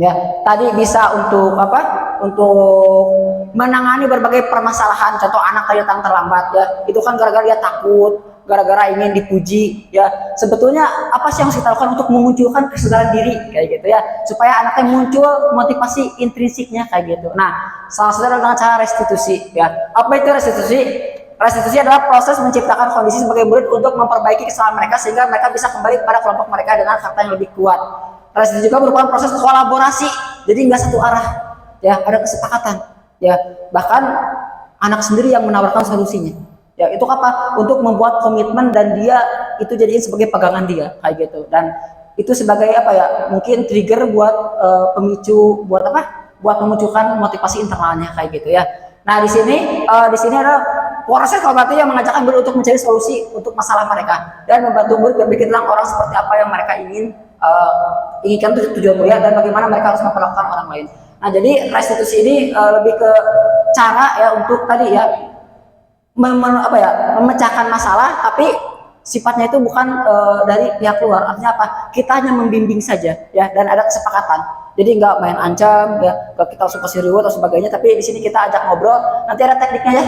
Ya, tadi bisa untuk apa? Untuk menangani berbagai permasalahan. Contoh anak tadi datang terlambat ya, itu kan gara-gara dia takut, gara-gara ingin dipuji ya. Sebetulnya apa sih yang harus kita lakukan untuk memunculkan kesadaran diri kayak gitu ya, supaya anaknya muncul motivasi intrinsiknya kayak gitu. Nah, salah satunya dengan cara restitusi ya. Apa itu restitusi? Restitusi adalah proses menciptakan kondisi sebagai murid untuk memperbaiki kesalahan mereka sehingga mereka bisa kembali pada kelompok mereka dengan karakter yang lebih kuat. Restitusi juga merupakan proses kolaborasi, jadi nggak satu arah, ya ada kesepakatan, ya bahkan anak sendiri yang menawarkan solusinya. Ya itu apa? Untuk membuat komitmen dan dia itu jadiin sebagai pegangan dia kayak gitu. Dan itu sebagai apa ya? Mungkin trigger buat pemicu buat apa? Buat memunculkan motivasi internalnya kayak gitu ya. Nah di sini ada proses kolaborasi yang mengajak murid untuk mencari solusi untuk masalah mereka dan membantu murid berpikir tentang orang seperti apa yang mereka inginkan tujuan mulia dan bagaimana mereka harus memperlakukan orang lain. Nah jadi restitusi ini lebih ke cara ya untuk tadi ya memecahkan masalah, tapi sifatnya itu bukan dari pihak luar. Artinya apa? Kita hanya membimbing saja ya, dan ada kesepakatan. Jadi nggak main ancam ya, nggak kita harus kasih reward atau sebagainya, tapi di sini kita ajak ngobrol. Nanti ada tekniknya ya.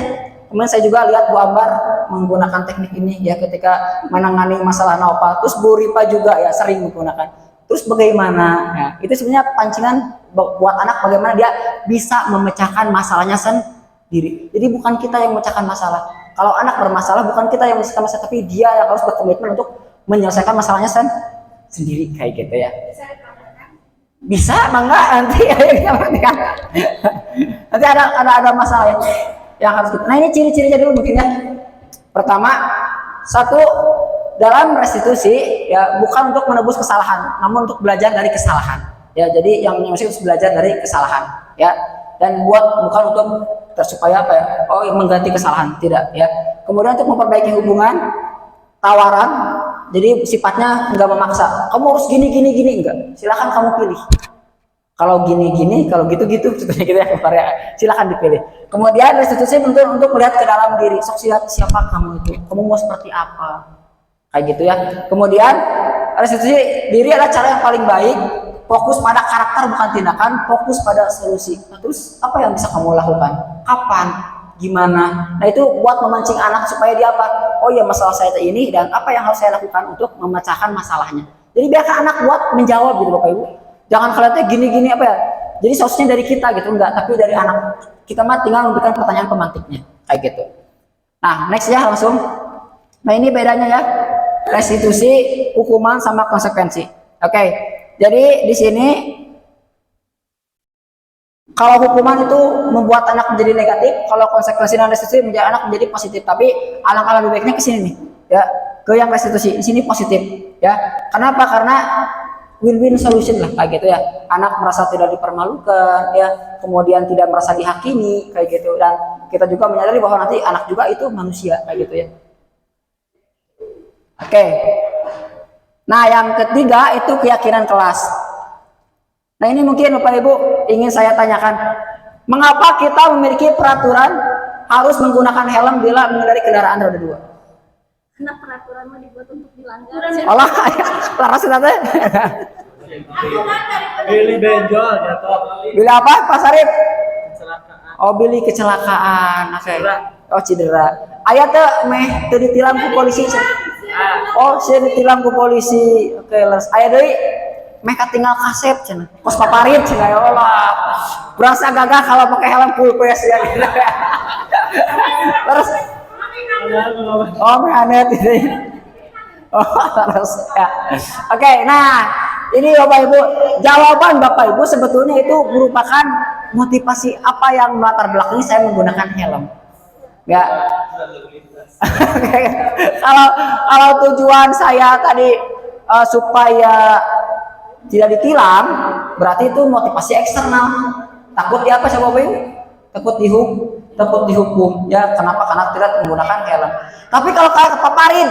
Kemudian saya juga lihat Bu Ambar menggunakan teknik ini ya ketika menangani masalah Naufal. Terus Bu Ripa juga ya sering menggunakan. Terus bagaimana? Ya, itu sebenarnya pancingan buat anak bagaimana dia bisa memecahkan masalahnya sendiri. Jadi bukan kita yang memecahkan masalah. Kalau anak bermasalah bukan kita yang memecahkan masalah, tapi dia yang harus berkomitmen untuk menyelesaikan masalahnya sendiri kayak gitu ya. Bisa, bangga nanti nanti ada masalah yang harus kita. Nah ini ciri-cirinya dulu mungkin ya. Pertama, satu, dalam restitusi ya bukan untuk menebus kesalahan, namun untuk belajar dari kesalahan. Ya jadi yang mesti harus belajar dari kesalahan ya, dan bukan untuk supaya apa ya? Oh mengganti kesalahan, tidak ya. Kemudian untuk memperbaiki hubungan, tawaran. Jadi sifatnya nggak memaksa. Kamu harus gini enggak. Silakan kamu pilih. Kalau gini, kalau gitu sebenarnya gitu ya, silakan dipilih. Kemudian restitusi untuk melihat ke dalam diri. Sok lihat siapa kamu itu. Kamu mau seperti apa? Kayak gitu ya. Kemudian restitusi diri adalah cara yang paling baik. Fokus pada karakter bukan tindakan. Fokus pada solusi. Nah, terus apa yang bisa kamu lakukan? Kapan? Gimana? Nah itu buat memancing anak supaya dia apa? Oh ya masalah saya ini dan apa yang harus saya lakukan untuk memecahkan masalahnya. Jadi biarkan anak buat menjawab gitu Bapak Ibu. Jangan kalian gini apa ya? Jadi solusinya dari kita gitu enggak, tapi dari anak. Kita mah tinggal memberikan pertanyaan pemantiknya kayak gitu. Nah next ya langsung. Nah ini bedanya ya, restitusi, hukuman sama konsekuensi. Oke. Jadi di sini kalau hukuman itu membuat anak menjadi negatif, kalau konsekuensi dan restitusi menjadi anak menjadi positif. Tapi alangkah lebih baiknya ke sini nih, ya, ke yang restitusi. Di sini positif, ya. Kenapa? Karena win-win solution lah, kayak gitu ya. Anak merasa tidak dipermalukan, ya, kemudian tidak merasa dihakimi, kayak gitu. Dan kita juga menyadari bahwa nanti anak juga itu manusia, kayak gitu ya. Oke. Nah, yang ketiga itu keyakinan kelas. Nah ini mungkin Bapak Ibu ingin saya tanyakan, mengapa kita memiliki peraturan harus menggunakan helm bila mengendarai kendaraan roda 2?
Karena peraturan mau dibuat untuk dilanggar.
Allah, laras nanti.
Billy benjol jatuh.
Bila apa, Pak Sarip?
Kecelakaan.
Oh, Billy kecelakaan. Oke. Oh, cedera. Ayatnya meh teu ditilang ku polisi. Oh, saya ditilang ku polisi. Oke, laras. Aya deui mereka tinggal kaset cenah. Kos paparit cenah ya Allah. Berasa gagah kalau pakai helm full face ya gitu. Terus oh mehanet ini. Terus ya. Oke, nah ini Bapak Ibu, jawaban Bapak Ibu sebetulnya itu merupakan motivasi apa yang melatar belakangi saya menggunakan helm. Ya. kalau tujuan saya tadi supaya tidak ditilang, berarti itu motivasi eksternal. Takut ya apa Bapak Ibu? Takut dihukum. Ya, kenapa? Karena tidak menggunakan helm. Tapi kalau kalian kepaparin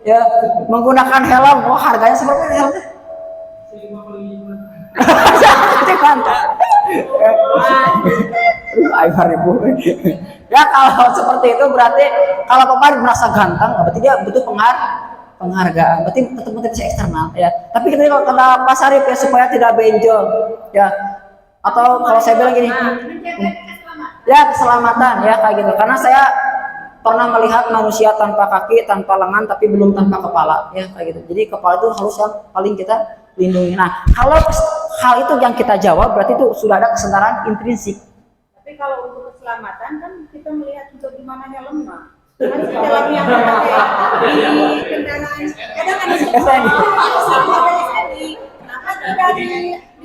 ya menggunakan helm, oh harganya seberapa helm? 5.000. Ya kalau seperti itu berarti kalau Bapak merasa ganteng, berarti dia butuh penghargaan. Berarti tetap motivasi eksternal ya. Tapi kita kalau kata Pak Sarif ya supaya tidak benjol ya. Atau kalau saya bilang gini, ya keselamatan ya kayak gitu. Karena saya pernah melihat manusia tanpa kaki, tanpa lengan, tapi belum tanpa kepala ya kayak gitu. Jadi kepala itu harus yang paling kita lindungi. Nah, kalau hal itu yang kita jawab berarti itu sudah ada kesetaraan intrinsik.
Tapi kalau untuk keselamatan kan kita melihat juga di mana helmnya. Kan di dalam yang di kendaraan kadang ada kenapa tidak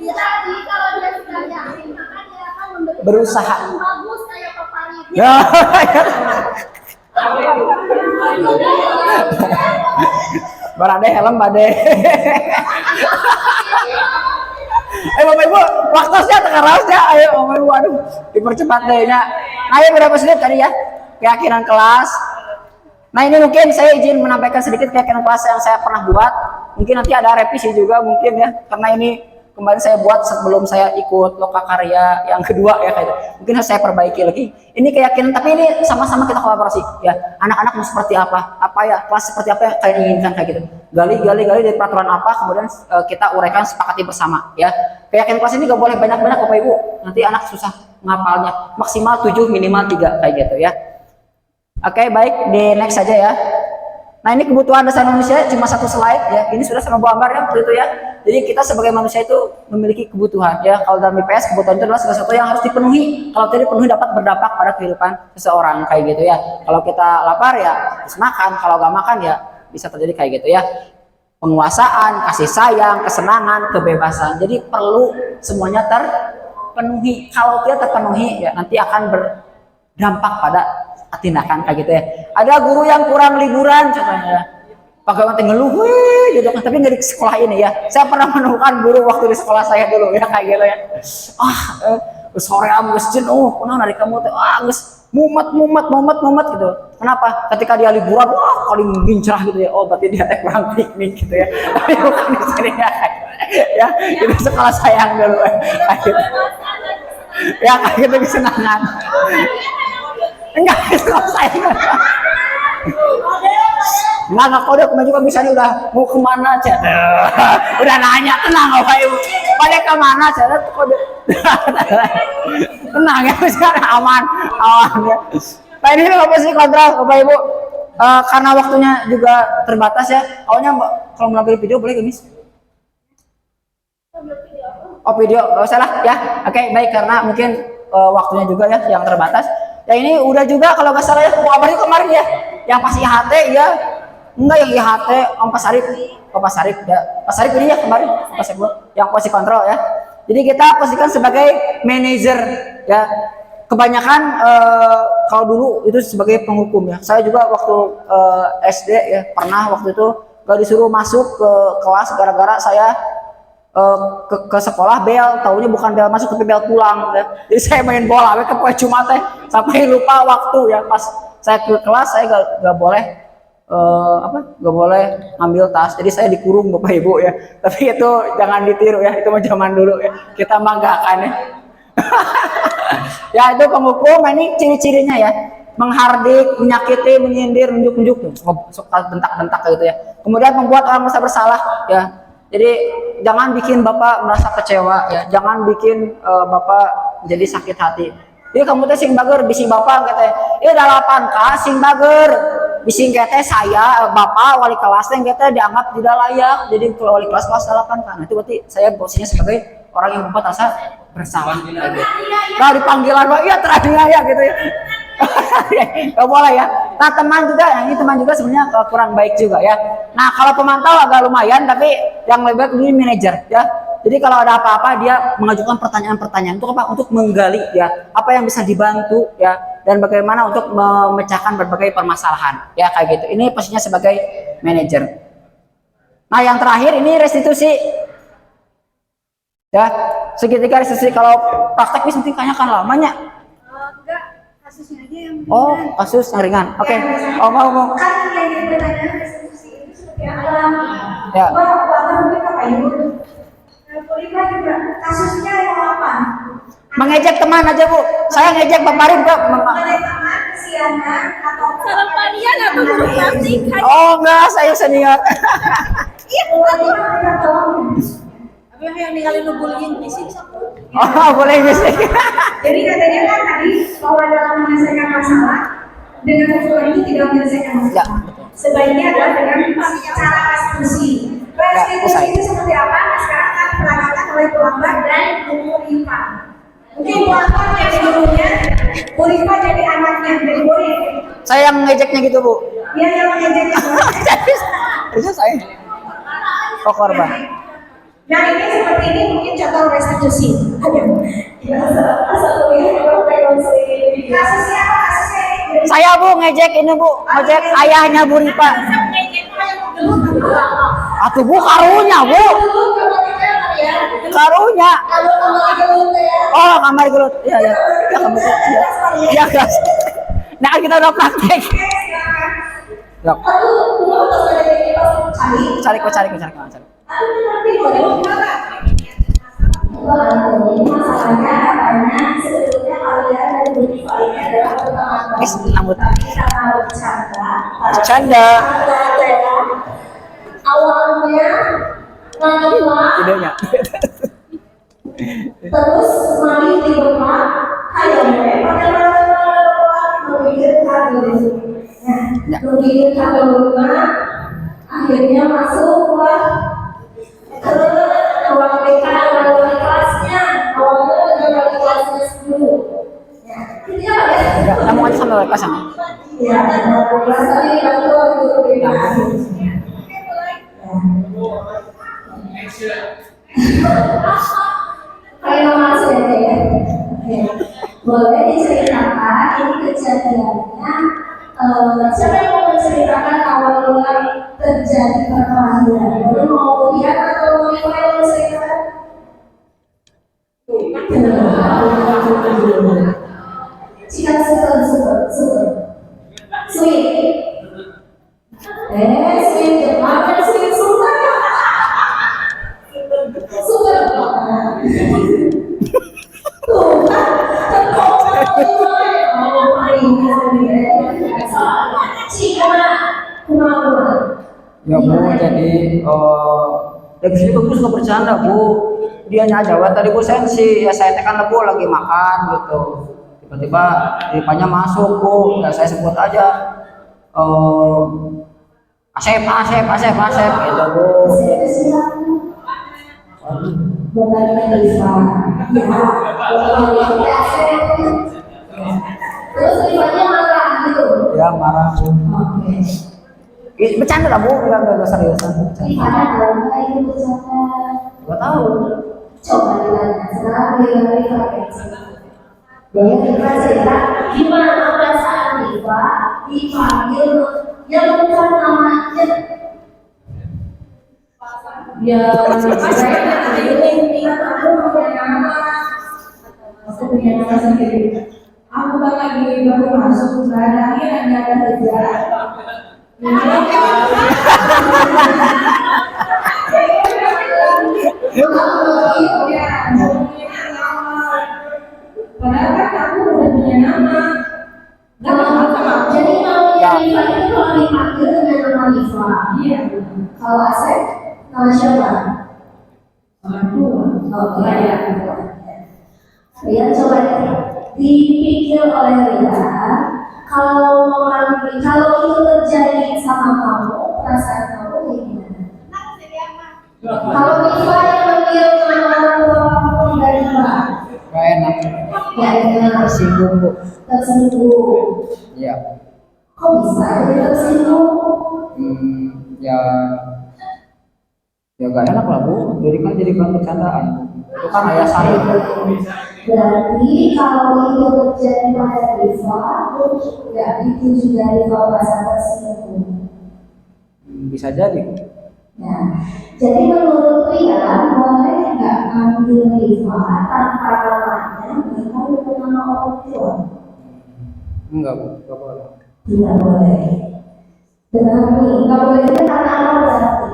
Jadi kalau dia sudah yakin maka dia akan memberi
Berusaha.
yang bagus kayak peparit.
Ya. Barade helm bade. Bapak Ibu, waktunya terkerasnya. Ayo Bapak Ibu, aduh, dipercepat deh nya. Ayo berapa menit tadi ya? Keyakinan kelas. Nah ini mungkin saya izin menampilkan sedikit keyakinan kelas yang saya pernah buat. Mungkin nanti ada revisi juga mungkin ya, karena ini kemarin saya buat sebelum saya ikut lokakarya yang kedua ya kayak gitu. Mungkin harus saya perbaiki lagi. Ini keyakinan, tapi ini sama-sama kita kolaborasi ya. Anak-anak mau seperti apa ya, kelas seperti apa yang kalian inginkan kayak gitu. Gali dari peraturan apa, kemudian kita uraikan sepakati bersama ya. Keyakinan kelas ini gak boleh banyak-banyak Bapak Ibu. Nanti anak susah ngapalnya. Maksimal 7 minimal 3 kayak gitu ya. Oke, baik, di next saja ya. Nah ini kebutuhan dasar manusia cuma satu slide ya. Ini sudah sama gambar ya seperti itu ya. Jadi kita sebagai manusia itu memiliki kebutuhan ya. Kalau dalam IPS kebutuhan itu adalah sesuatu yang harus dipenuhi. Kalau tidak dipenuhi dapat berdampak pada kehidupan seseorang kayak gitu ya. Kalau kita lapar ya harus makan. Kalau nggak makan ya bisa terjadi kayak gitu ya. Penguasaan, kasih sayang, kesenangan, kebebasan. Jadi perlu semuanya terpenuhi. Kalau tidak terpenuhi ya nanti akan berdampak pada tindakan kayak gitu ya. Ada guru yang kurang liburan contohnya, pakai mati ngeluh, gitu kan. Tapi nggak di sekolah ini ya. Saya pernah menemukan guru waktu di sekolah saya dulu ya kayak gitu ya. Sore amus jenuh, kenapa dari kamu tuh mumet gitu. Kenapa? Ketika dia liburan, paling gincerah gitu ya. Oh berarti dia kurang piknik gitu ya. Tapi bukan di sini ya. Itu sekolah sayang dulu ya. Kayak gitu. Ya kayak gitu kesenangan. Enggak, sekolah saya nggak kode kemarin juga misalnya udah mau kemana aja udah nanya tenang Bapak Ibu pada kemana aja kode tenang ya sekarang aman ya. Nah ini apa sih kontrak Bapak Ibu karena waktunya juga terbatas ya. Awalnya kalau mengambil video boleh gak Miss? Oh video nggak usah lah ya. Oke baik karena mungkin waktunya juga ya yang terbatas. Ya ini udah juga kalau nggak salah ya kabarnya kemarin ya yang pas IHT ya enggak yang IHT Pak Sarif ya Pak Sarif ini ya kemarin Pak Sarif yang posisi kontrol ya. Jadi kita posisikan sebagai manajer ya kebanyakan kalau dulu itu sebagai penghukum ya. Saya juga waktu SD ya pernah waktu itu gak disuruh masuk ke kelas gara-gara saya ke sekolah bel, taunya bukan bel masuk tapi bel pulang ya. Jadi saya main bola ke poe Jumat teh sampai lupa waktu ya. Pas saya ke kelas saya gak boleh gak boleh ngambil tas. Jadi saya dikurung Bapak Ibu ya. Tapi itu jangan ditiru ya, itu mah zaman dulu ya. Kita banggakan ya. Ya itu penghukum, ini ciri-cirinya ya. Menghardik, menyakiti, menyindir, nunjuk-nunjuk, suka bentak-bentak gitu ya. Kemudian membuat orang merasa bersalah ya. Jadi jangan bikin Bapak merasa kecewa ya, jangan bikin Bapak jadi sakit hati. Jadi kamu teh sing bager bisi Bapak katanya, dalapan ka sing bager. Bisi teh saya Bapak wali kelas teh dianggap tidak layak. Jadi kalau wali kelas dalapan kan. Itu berarti saya posisinya sebagai orang yang Bapak merasa bersalah. Nah dipanggilan Pak, iya teraniaya gitu ya. Gak boleh ya. Nah teman juga, yang ini teman juga sebenarnya kurang baik juga ya. Nah kalau pemantau agak lumayan, tapi yang lebih baik ini manajer ya. Jadi kalau ada apa-apa dia mengajukan pertanyaan-pertanyaan untuk apa? Untuk menggali ya apa yang bisa dibantu ya, dan bagaimana untuk memecahkan berbagai permasalahan ya kayak gitu. Ini posisinya sebagai manajer. Nah yang terakhir ini restitusi ya. Segitiga restitusi, kalau praktek ini mungkin kayaknya kan lamanya.
Enggak, kasusnya aja yang
Oh, kasus yang ringan. Oke. Oh, mau.
Kan yang jadi pertanyaan restitusi itu seperti apa?
Ya.
Bapak mungkin apa ini? Polika juga kasusnya yang apa?
Mengejek teman aja, Bu. Saya ngejek Bapak Arif, Pak.
Mengenai teman, kesiangan, atau
Sarapanian atau guru plastik?
Oh, enggak, saya senior.
Iya,
kita tolong.
tapi yang ninggalin ngebullying fisik satu.
Oh, boleh bisa.
Jadi katanya kan tadi bahwa dalam menyelesaikan masalah dengan usulan itu tidak menyelesaikan
Ya,
masalah. Sebaiknya adalah dengan cara restitusi. Restitusi itu seperti apa? Nah, sekarang kan diperagakan oleh pelanggan dan guru IPA. Mungkin pelanggan jadi gurunya, guru IPA jadi anaknya, jadi murid.
Saya yang ngejeknya gitu, Bu.
Dia yang mengejeknya.
Harusnya saya. Kok korban?
Nah ini seperti ini mungkin contoh restitusi. Aduh, asal kuliah kalau kasusnya apa? Kasusnya ini.
Saya, Bu, ngejek ini, Bu. Ngejek ayahnya Bu Ripa. Atuh, Bu, karunya, Bu. Karunya. Oh, kamar gelut. Iya, iya. Ya, kamar gelut. Iya. Iya, guys. Nah, kan kita udah praktek. Ya. Cari.
Masalahnya katanya sebetulnya kalian dari BPIPA ini adalah pertama
Anggota.
sama bercanda.
Canda.
Awalnya Najwa
Videonya.
terus mari dibuka kayak gue memikir akhirnya masuklah ke ruang BK wali kelasnya awalnya wali kelasnya 10 ya ini apa ya
Enggak, kamu aja sampai pasang.
ya dan wali kelas tadi dibantu oleh guru BK kayak masuk ya boleh diceritakan ini kejadiannya siapa yang mau menceritakan awal mula terjadi perkelahian boleh mau lihat atau mau yang lain menceritakan jika super sweet sweet apa sweet super
Ya Bu, jadi dari situ Bu suka bercanda Bu. Dia aja tadi Bu sensi, ya saya tekan Bu lagi makan gitu. Tiba-tiba Ripanya masuk Bu, ya saya sebut aja Asep gitu Bu.
Terus Rifanya marah gitu.
Ya marah Bu.
Oke.
Bercanda lah, Bu. Enggak seriusan.
Rifana dalam hal ini bercanda.
Gak tahu.
Coba ditanya. Sekarang Rifa Jadi Rifa cerita gimana perasaan Rifa dipanggil yang bukan namanya. Ya, saya ini aku punya nama. Aku punya nama sendiri. Aku kan lagi baru masuk, nggak ada angin, nggak ada kerja. Padahal kan aku udah punya nama. Jadi namanya Rifa itu kalau dipanggil dengan nama Rifa. Iya. Kalau Asep, nama siapa? Orang tua. Oh iya. Ya coba dipikir oleh Ria. Kalau itu terjadi sama kamu, perasaan kamu gimana? Kalau Rifa yang manggil nama orang tua kamu dari mana?
Gak enak.
Gak enak.
Tersinggung Bu.
Tersinggung.
Iya.
Kok bisa jadi tersinggung?
Ya gak enak lah Bu. Jadi kan bercandaan. Itu kan ayah saya.
Berarti kalau itu terjadi pada Rifa, ya itu juga Rifa merasa tersinggung.
Bisa jadi.
Ya, jadi menurut Ria boleh nggak ambil Rifa tanpa namanya, bahkan dengan nama orang tua?
Enggak Bu, enggak boleh.
Tidak boleh. Dengan ini nggak boleh itu karena apa berarti?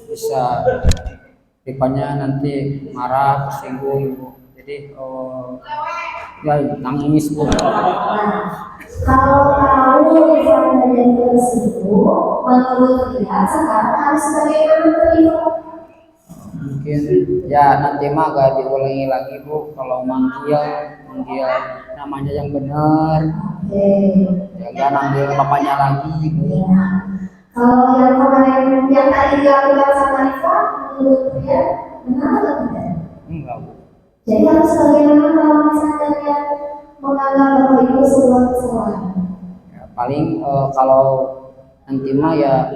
Bisa Rifanya nanti marah, tersinggung Bu. Jadi ya nangis Bu.
Kalau kamu misalnya jadi tersinggung, menurut Ria sekarang harus bagaimana terima?
Mungkin ya nanti mah gak diulangi lagi Bu. Kalau manggil namanya yang benar.
Oke.
Ya gak manggil bapaknya lagi Bu.
Ya. Kalau yang kemarin yang tadi dilakukan sama Rifa, menurut Ria benar atau tidak?
Enggak Bu.
Jadi harus bagaimana kalau misalnya dia menganggap bahwa itu sebuah kesalahan?
Ya, paling kalau nanti mah ya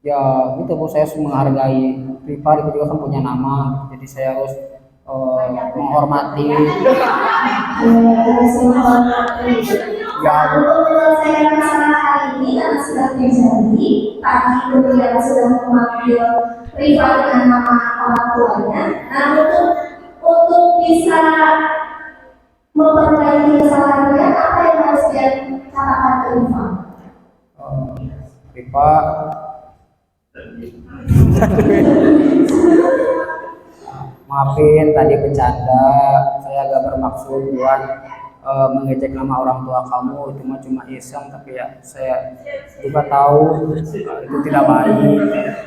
ya gitu Bu, saya harus menghargai Rifa. Rifa juga kan punya nama, jadi saya harus menghormati.
Ya, untuk menyelesaikan masalah hari ini karena sudah terjadi, tadi kemudian sudah memanggil Rifa dengan nama orang tuanya. Nah, untuk bisa memperbaiki kesalahannya, apa yang harus dia katakan ke Rifa?
Rifa, maafin tadi bercanda, saya agak bermaksud buat mengejek nama orang tua kamu. Itu mah cuma iseng, tapi ya saya juga tahu itu tidak baik.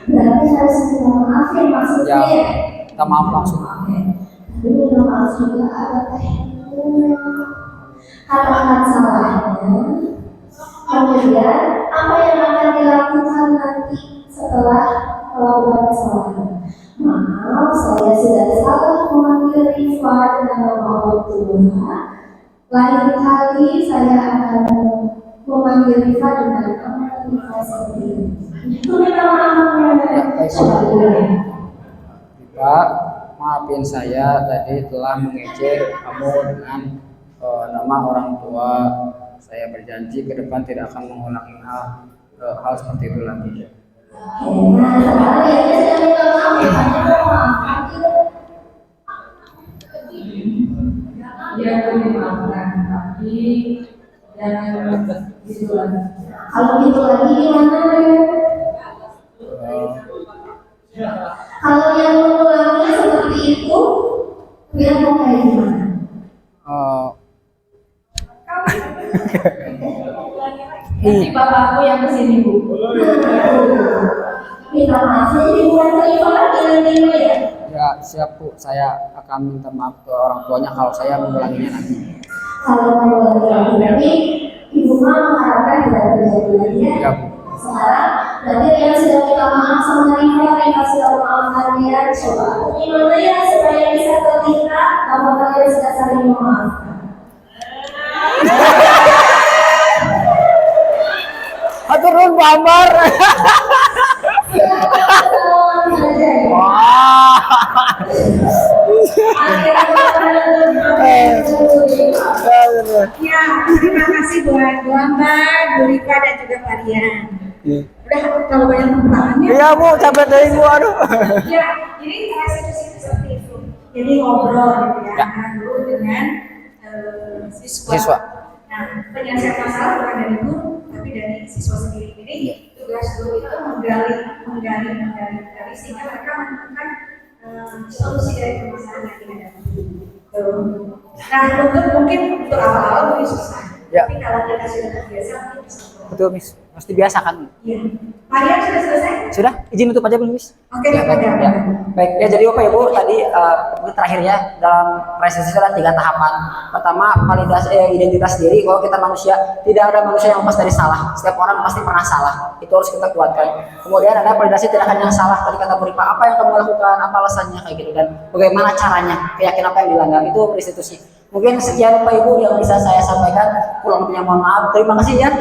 Berarti harus minta maaf ya maksudnya.
Ya, kita maaf langsung.
Tapi minta maaf juga ada tekniknya. Katakan salahnya. Kemudian apa yang akan dilakukan nanti setelah melakukan kesalahan? Maaf, saya sudah salah memanggil Rifa dengan nama orang tua. Lain kali saya akan memanggil Rifa dengan nama Rifa sendiri. Itu minta maaf ya.
Rifa, maafin saya tadi telah mengejek kamu dengan nama orang tua. Saya berjanji ke depan tidak akan mengulangi hal seperti itu lagi.
Nah, sekarang ya saya minta maaf ya.
Ya dimaafkan, tapi jangan gitu lagi.
Kalau gitu lagi gimana ya? Kalau yang mengulangi seperti itu, dia mau kayak gimana?
Nanti bapakku yang kesini Bu.
Minta maaf saya bukan terima lagi nanti ya.
Ya siap Bu, saya akan minta maaf ke orang tuanya kalau saya mengulanginya nanti.
Kalau mengulangi lagi, tapi ibu mah mengharapkan tidak terjadi lagi ya.
Ya Bu.
Sekarang berarti dia sudah minta maaf sama Rifa sudah memaafkan dia. Coba gimana ya supaya bisa terlihat bahwa kalian sudah saling memaafkan.
Turun gambar. Wah.
Ya, terima kasih buat Mbak, Bu Rika dan juga Pak Rian. Udah kalau banyak tembakannya.
Iya Bu, capek dari Bu, aduh.
Ya, jadi restitusi itu seperti itu. Jadi ngobrol gitu ya, dulu dengan siswa. Nah, penyelesaian masalah bukan dari guru, tapi dari siswa sendiri. Jadi tugas guru itu menggali sehingga mereka menemukan solusi dari permasalahan yang dihadapi. Nah, mungkin untuk awal-awal mungkin susah.
Ya.
Tapi kalau kita sudah terbiasa, mungkin bisa.
Betul, Miss. harus dibiasakan.
Iya. Kalian sudah selesai?
Sudah, izin tutup aja belum, Miss?
Oke,
Ya, baik,
sudah.
ya. Baik, ya jadi Bapak Ibu tadi terakhir ya dalam resesi ada 3 tahapan. Pertama, validasi identitas diri. Kalau kita manusia, tidak ada manusia yang lepas dari salah. Setiap orang pasti pernah salah. Itu harus kita kuatkan. Kemudian ada validasi tindakan yang salah. Tadi kata Bu Rifa, apa yang kamu lakukan, apa alasannya kayak gitu dan bagaimana caranya, keyakinan apa yang dilanggar itu institusi. Mungkin sekian Bapak Ibu yang bisa saya sampaikan. Kurang lebihnya mohon maaf. Terima kasih ya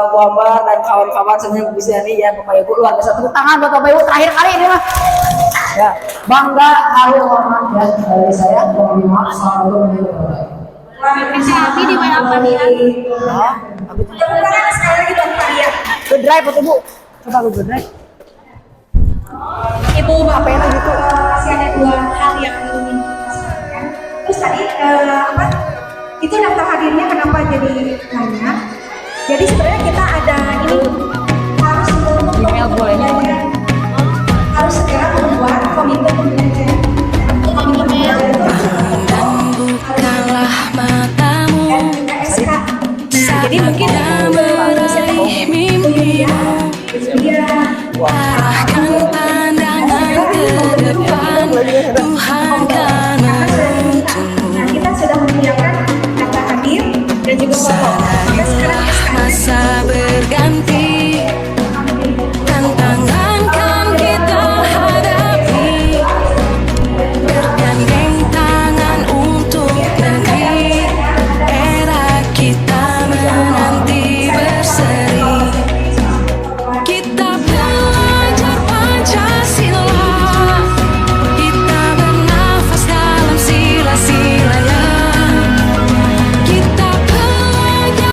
Bu Ambar dan kawan-kawan semuanya Bu Siani ya Bapak Ibu, luar biasa. Tepuk tangan buat Bapak Ibu terakhir kali ini mah. Ya, bangga hari hormat ya dari saya. Mohon maaf. Assalamualaikum warahmatullahi
Abi di WA apa nih?
wabarakatuh.
Tepuk tangan sekali lagi buat kalian.
Good drive Bapak Ibu. Coba good drive.
Ibu Bapak gitu. Masih ada 2 hal yang ingin saya sampaikan. Terus tadi apa? Itu daftar hadirnya kenapa jadi banyak? Jadi sebenarnya kita ada ini harus untuk
Email boleh nih.
harus segera membuat komitmen pembelajaran. Komitmen pembelajaran itu
Bukalah matamu,
dan juga SK. Nah, jadi mungkin
arahkan pandangan ke depan, Tuhan